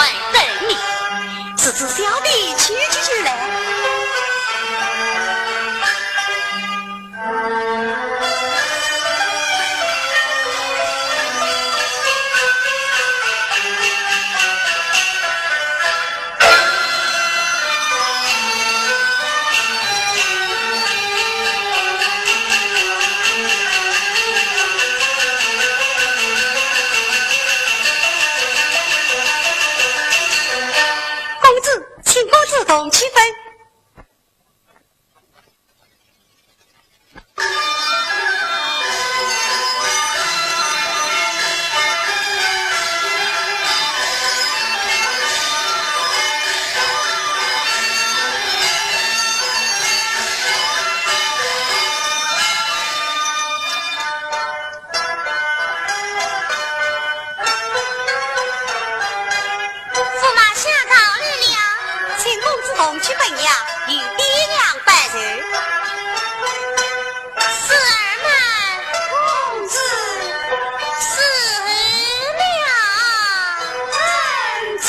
外等你。此次小弟去来。同气氛。同去本呀，与爹娘拜寿。四儿们，公子，四了，公子。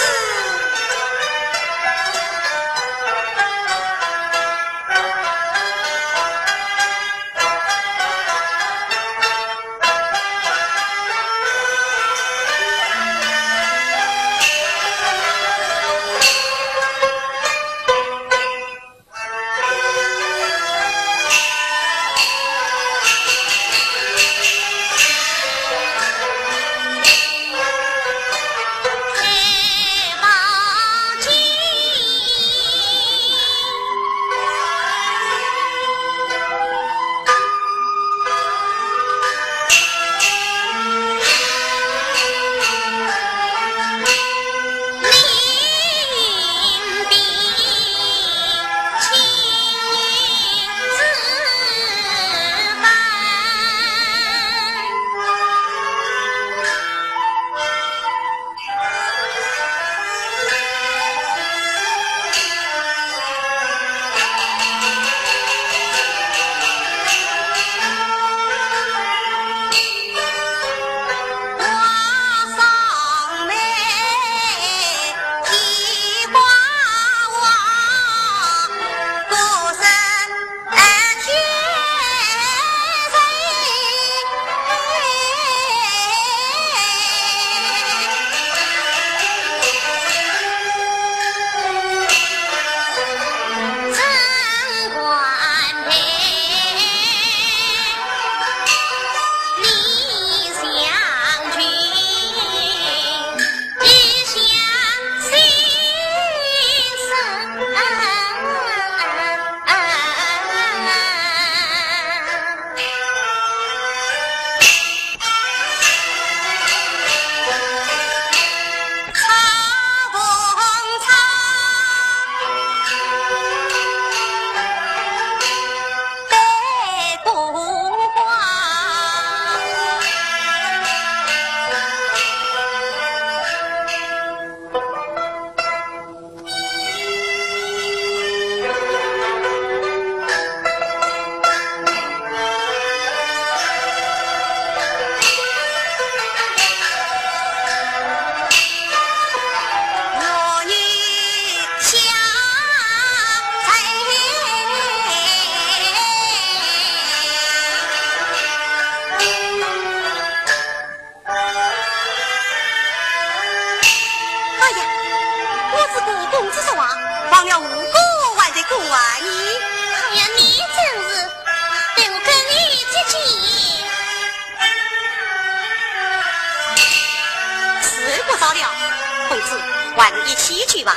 晚一起去吧。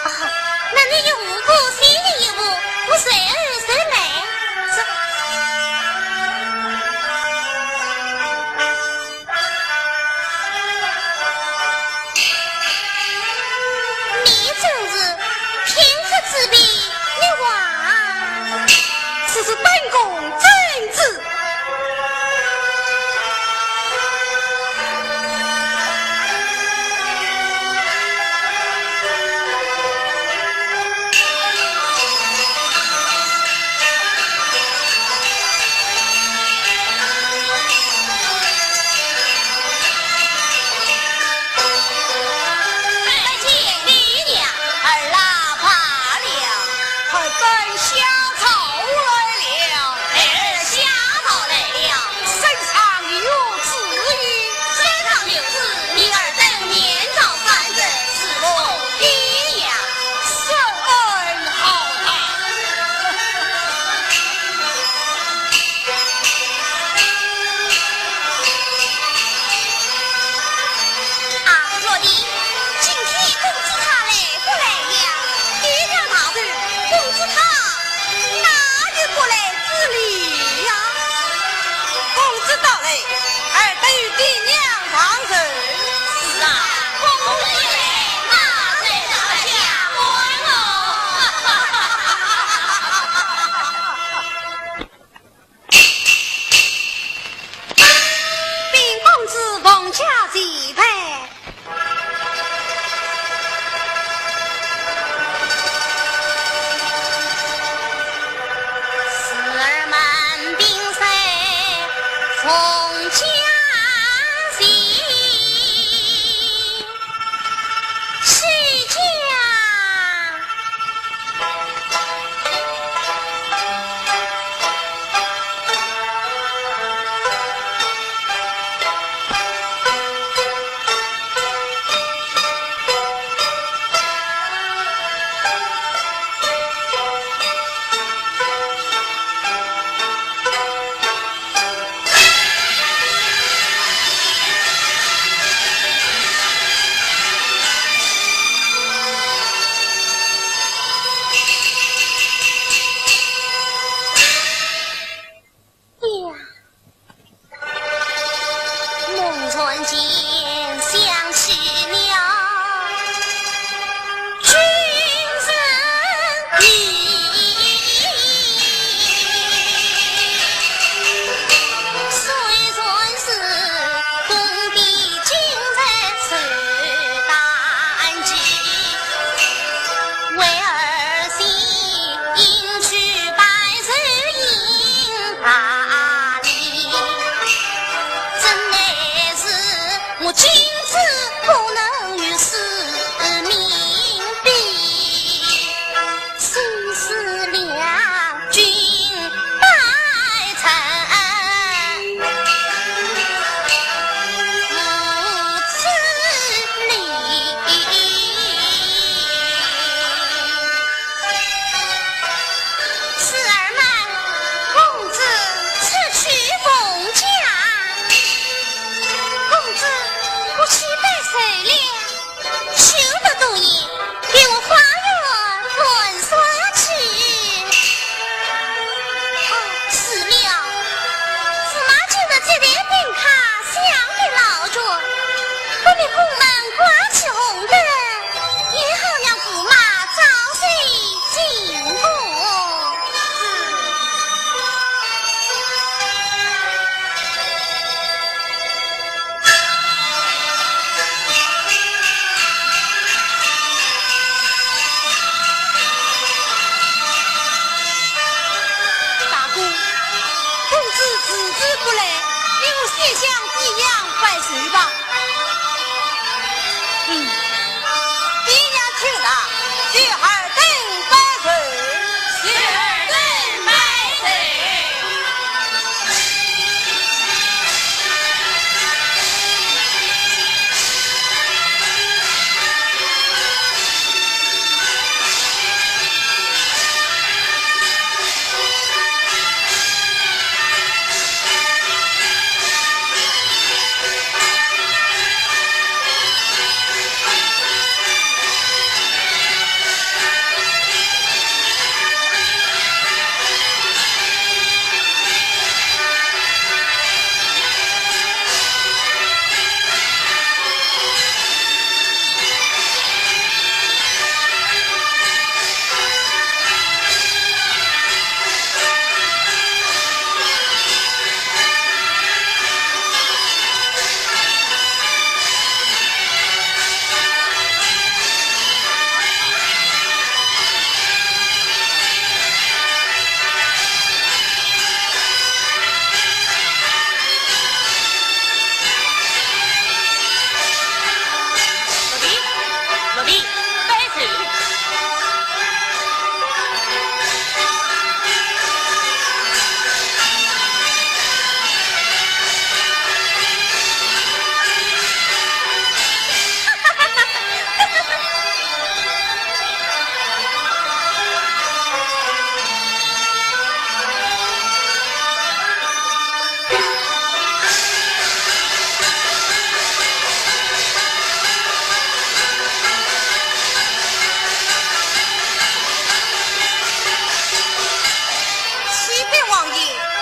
啊，那你有五个新的衣服，我随儿随美。你真是天可之比，你话此是本宫真子。人。是啊，公子爷那在大家欢禀公子奉驾祭陪。奉驾行，西驾。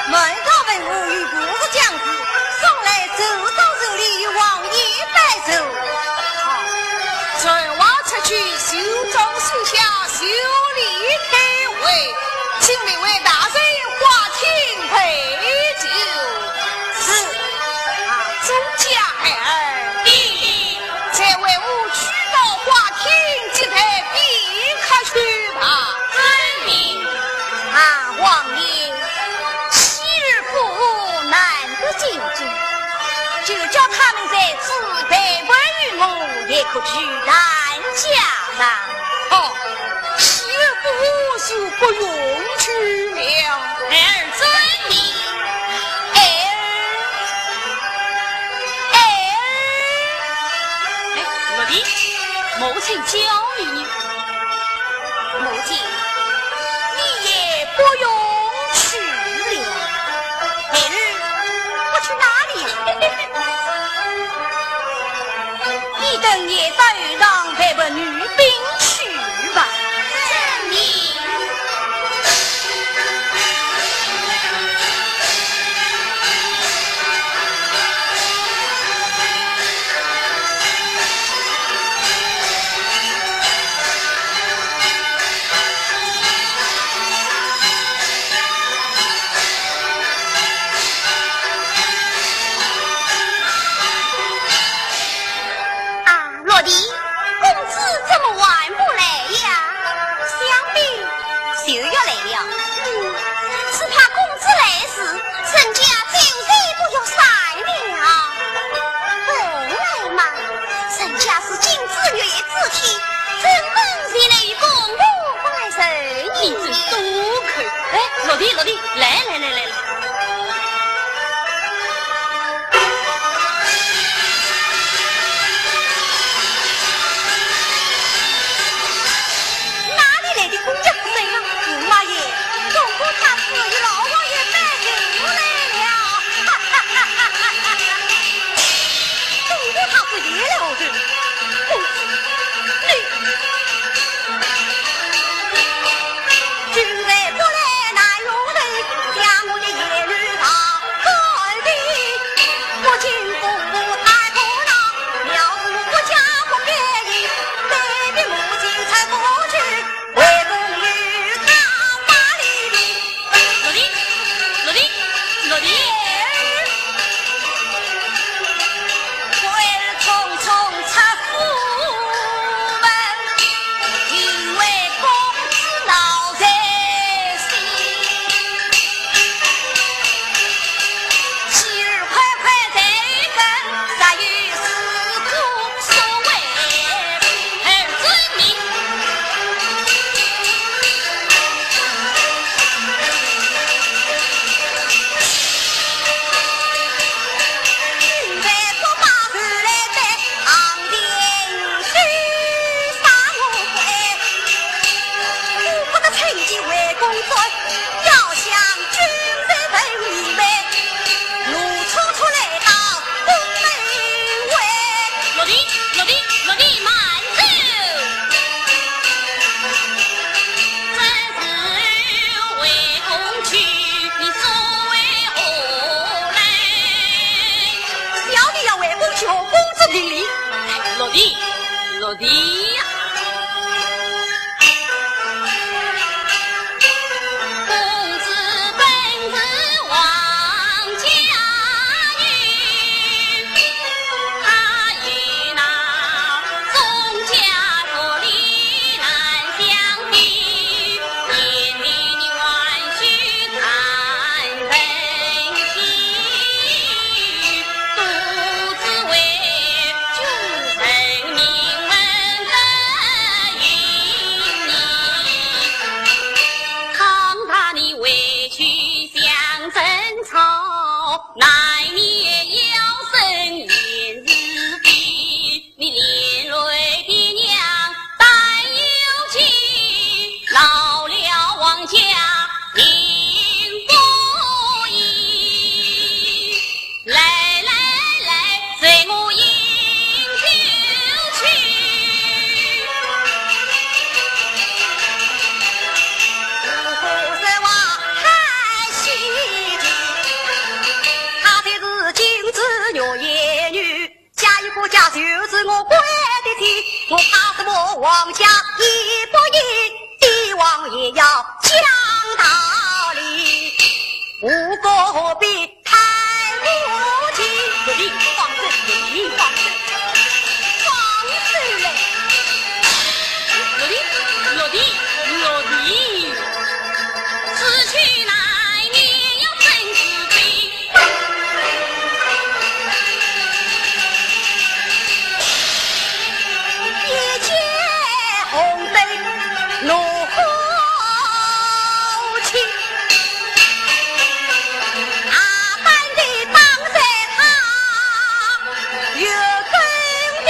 门上文武与故事将士，送来奏奏手里王爷请两位大人花厅陪酒。是啊，钟家儿，弟，这为吾去到花厅，即得避开去吧。遵命。啊，王爷，昔日父难得进京，就叫他们在此陪伴于我，也可去南家上。哦，昔日不是不用去了。儿遵命。老弟，母亲教育你。母亲，你也不用去了。明日我去哪里？你等夜早让陪伴女兵去吧。遵命。啊，落地，公子怎么晚不来呀？想必就要来了。只怕公子来时，陈家酒菜不要散了。本来嘛，陈家是金子月之体，怎能前来与公婆拜寿你真呢？多口。哎，老弟，来。哪里来的公家夫人啊？驸马爷，公公他是与老王爷拜酒来了。公公他是爷了人，公子你君在不来难容人，将我的言语他干的，我请公公太婆那苗子我家不便宜，对比母亲才不去，为公与他把理理。老弟，我儿匆匆出府门，因为公子恼在心。昔日快快在跟，啥与事故所为儿遵命。君在说把事来在，昂天须杀我回。我不得趁机为公做，要想君在本以为，怒冲冲来到宫门外。老弟，慢走。真是为公去，你所为何来？小弟要为公求公子评理。老弟呀，公子本是王家女，他与那宗家所理难相比，年龄你万须看分析，独自为君臣名闻得于你，倘他你委屈相争吵，乃你要生言日比，你连累爹娘担忧气，老了王家命不易。来，随我饮酒去。不是话太稀奇，她才是金枝玉叶女，家有国家就是我管的天，我怕是我王家一不义，帝王也要将他无过何必太无情？落地放手，你放手，放手嘞！落地，此去来年要怎自悲？一见红灯怒火情，阿班的当在他有根的。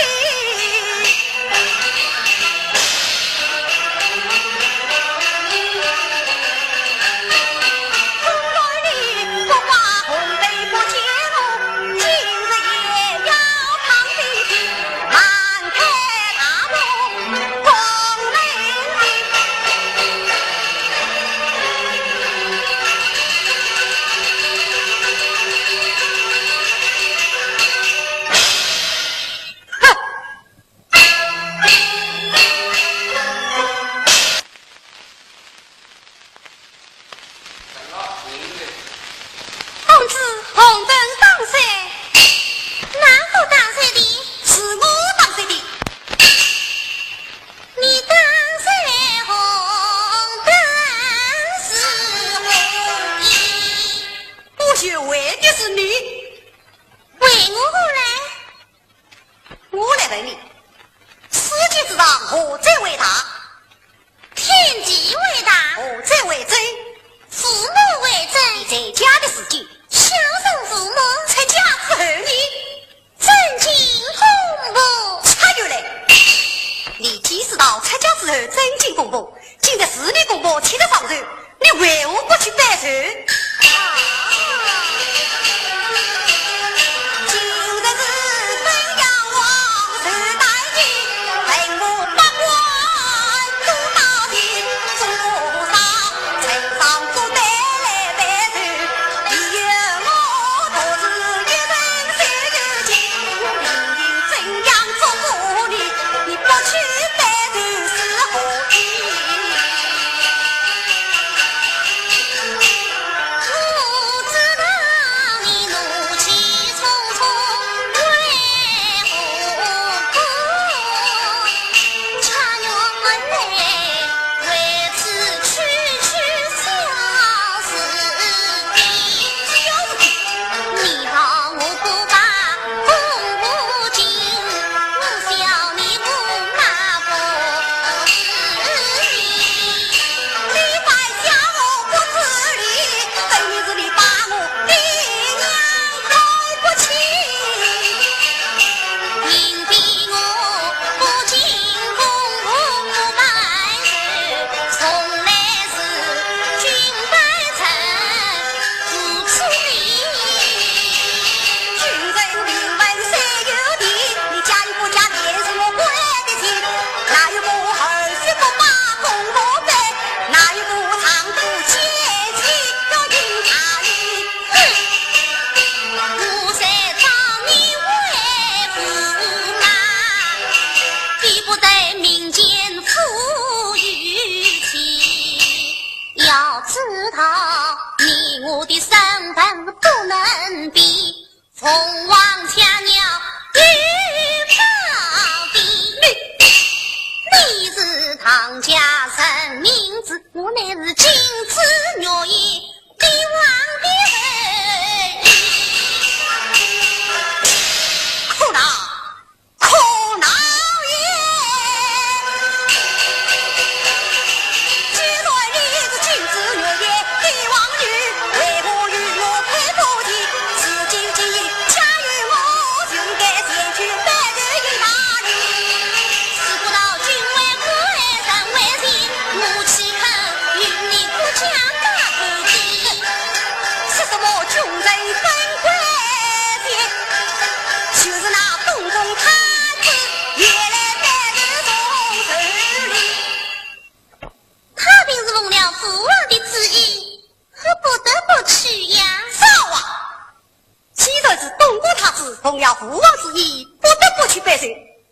奉了父王之意，不得不去白首。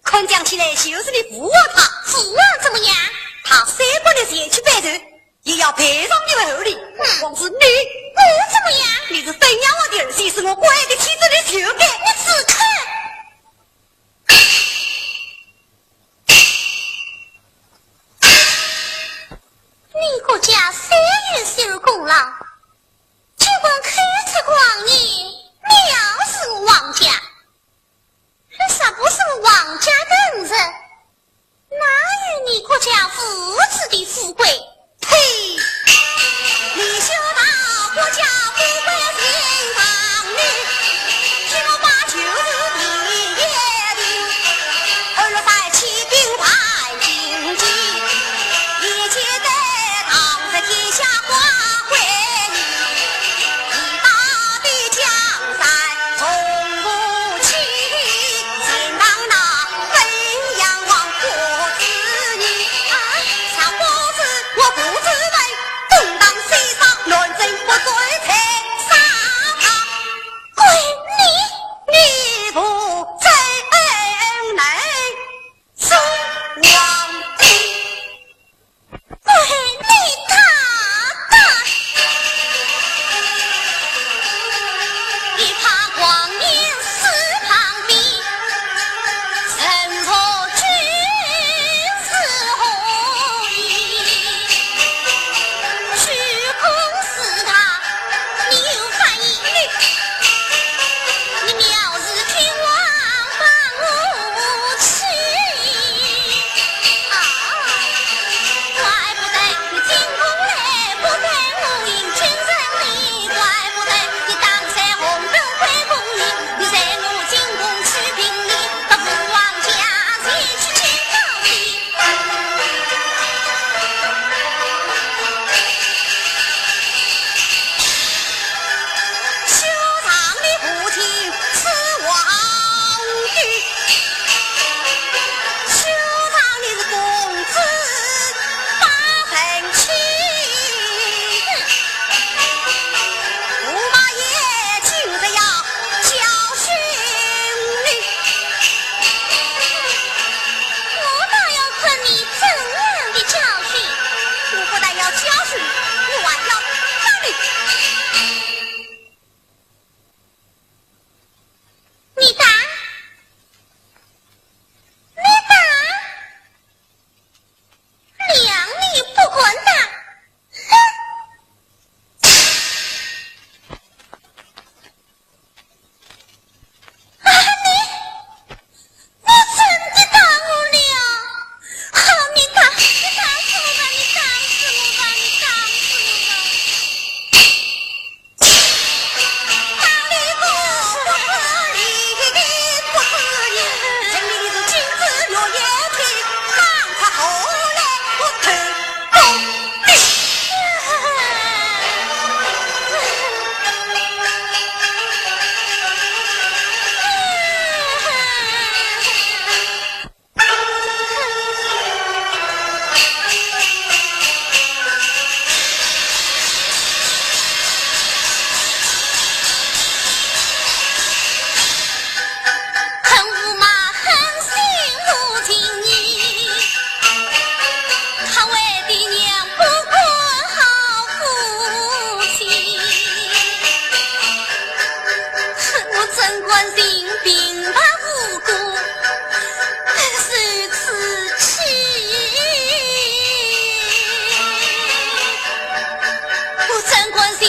看讲起来就是你父王他。父王怎么样？他三不能前去白首，也要陪上你们后里。王子你我怎么样？老，尽管开采荒野，藐视王家，啥不是王家等人？哪有你国家父子的富贵？呸！你修到国家富贵心上里，听我把就是你爷的，二若在起兵派经济，一切在唐在天下花会你，一大的江山从不起，先当那北洋王国子女啊，啥不是我不知为，正当西上乱政不罪才杀他，归你不在内生王的。归你大大，一怕光年四旁边，臣服君是红衣，虚空是他，你有反应？你藐视天王放我去啊！怪不得你进宫来不带我迎君人礼，怪不得你当在红灯会宫里，你在我进宫去评理，到父王家前去见到你。修长的父亲是王的，修长的是公子八很亲，驸马爷今日要教训你，我倒要看你怎样的教训。我不但要教训你，我还要打你。你打，你打，两你不滚打，哼！啊，你真的打我了！好，你打死我吧！你打死我吧！你打死我吧！哪里不可以，不可以！城里是金枝玉叶腿，刚才后来我偷功的。恨驸马狠心无情义，他为爹娘不过好夫妻。我怎管心病怕无辜，受此气。我怎管心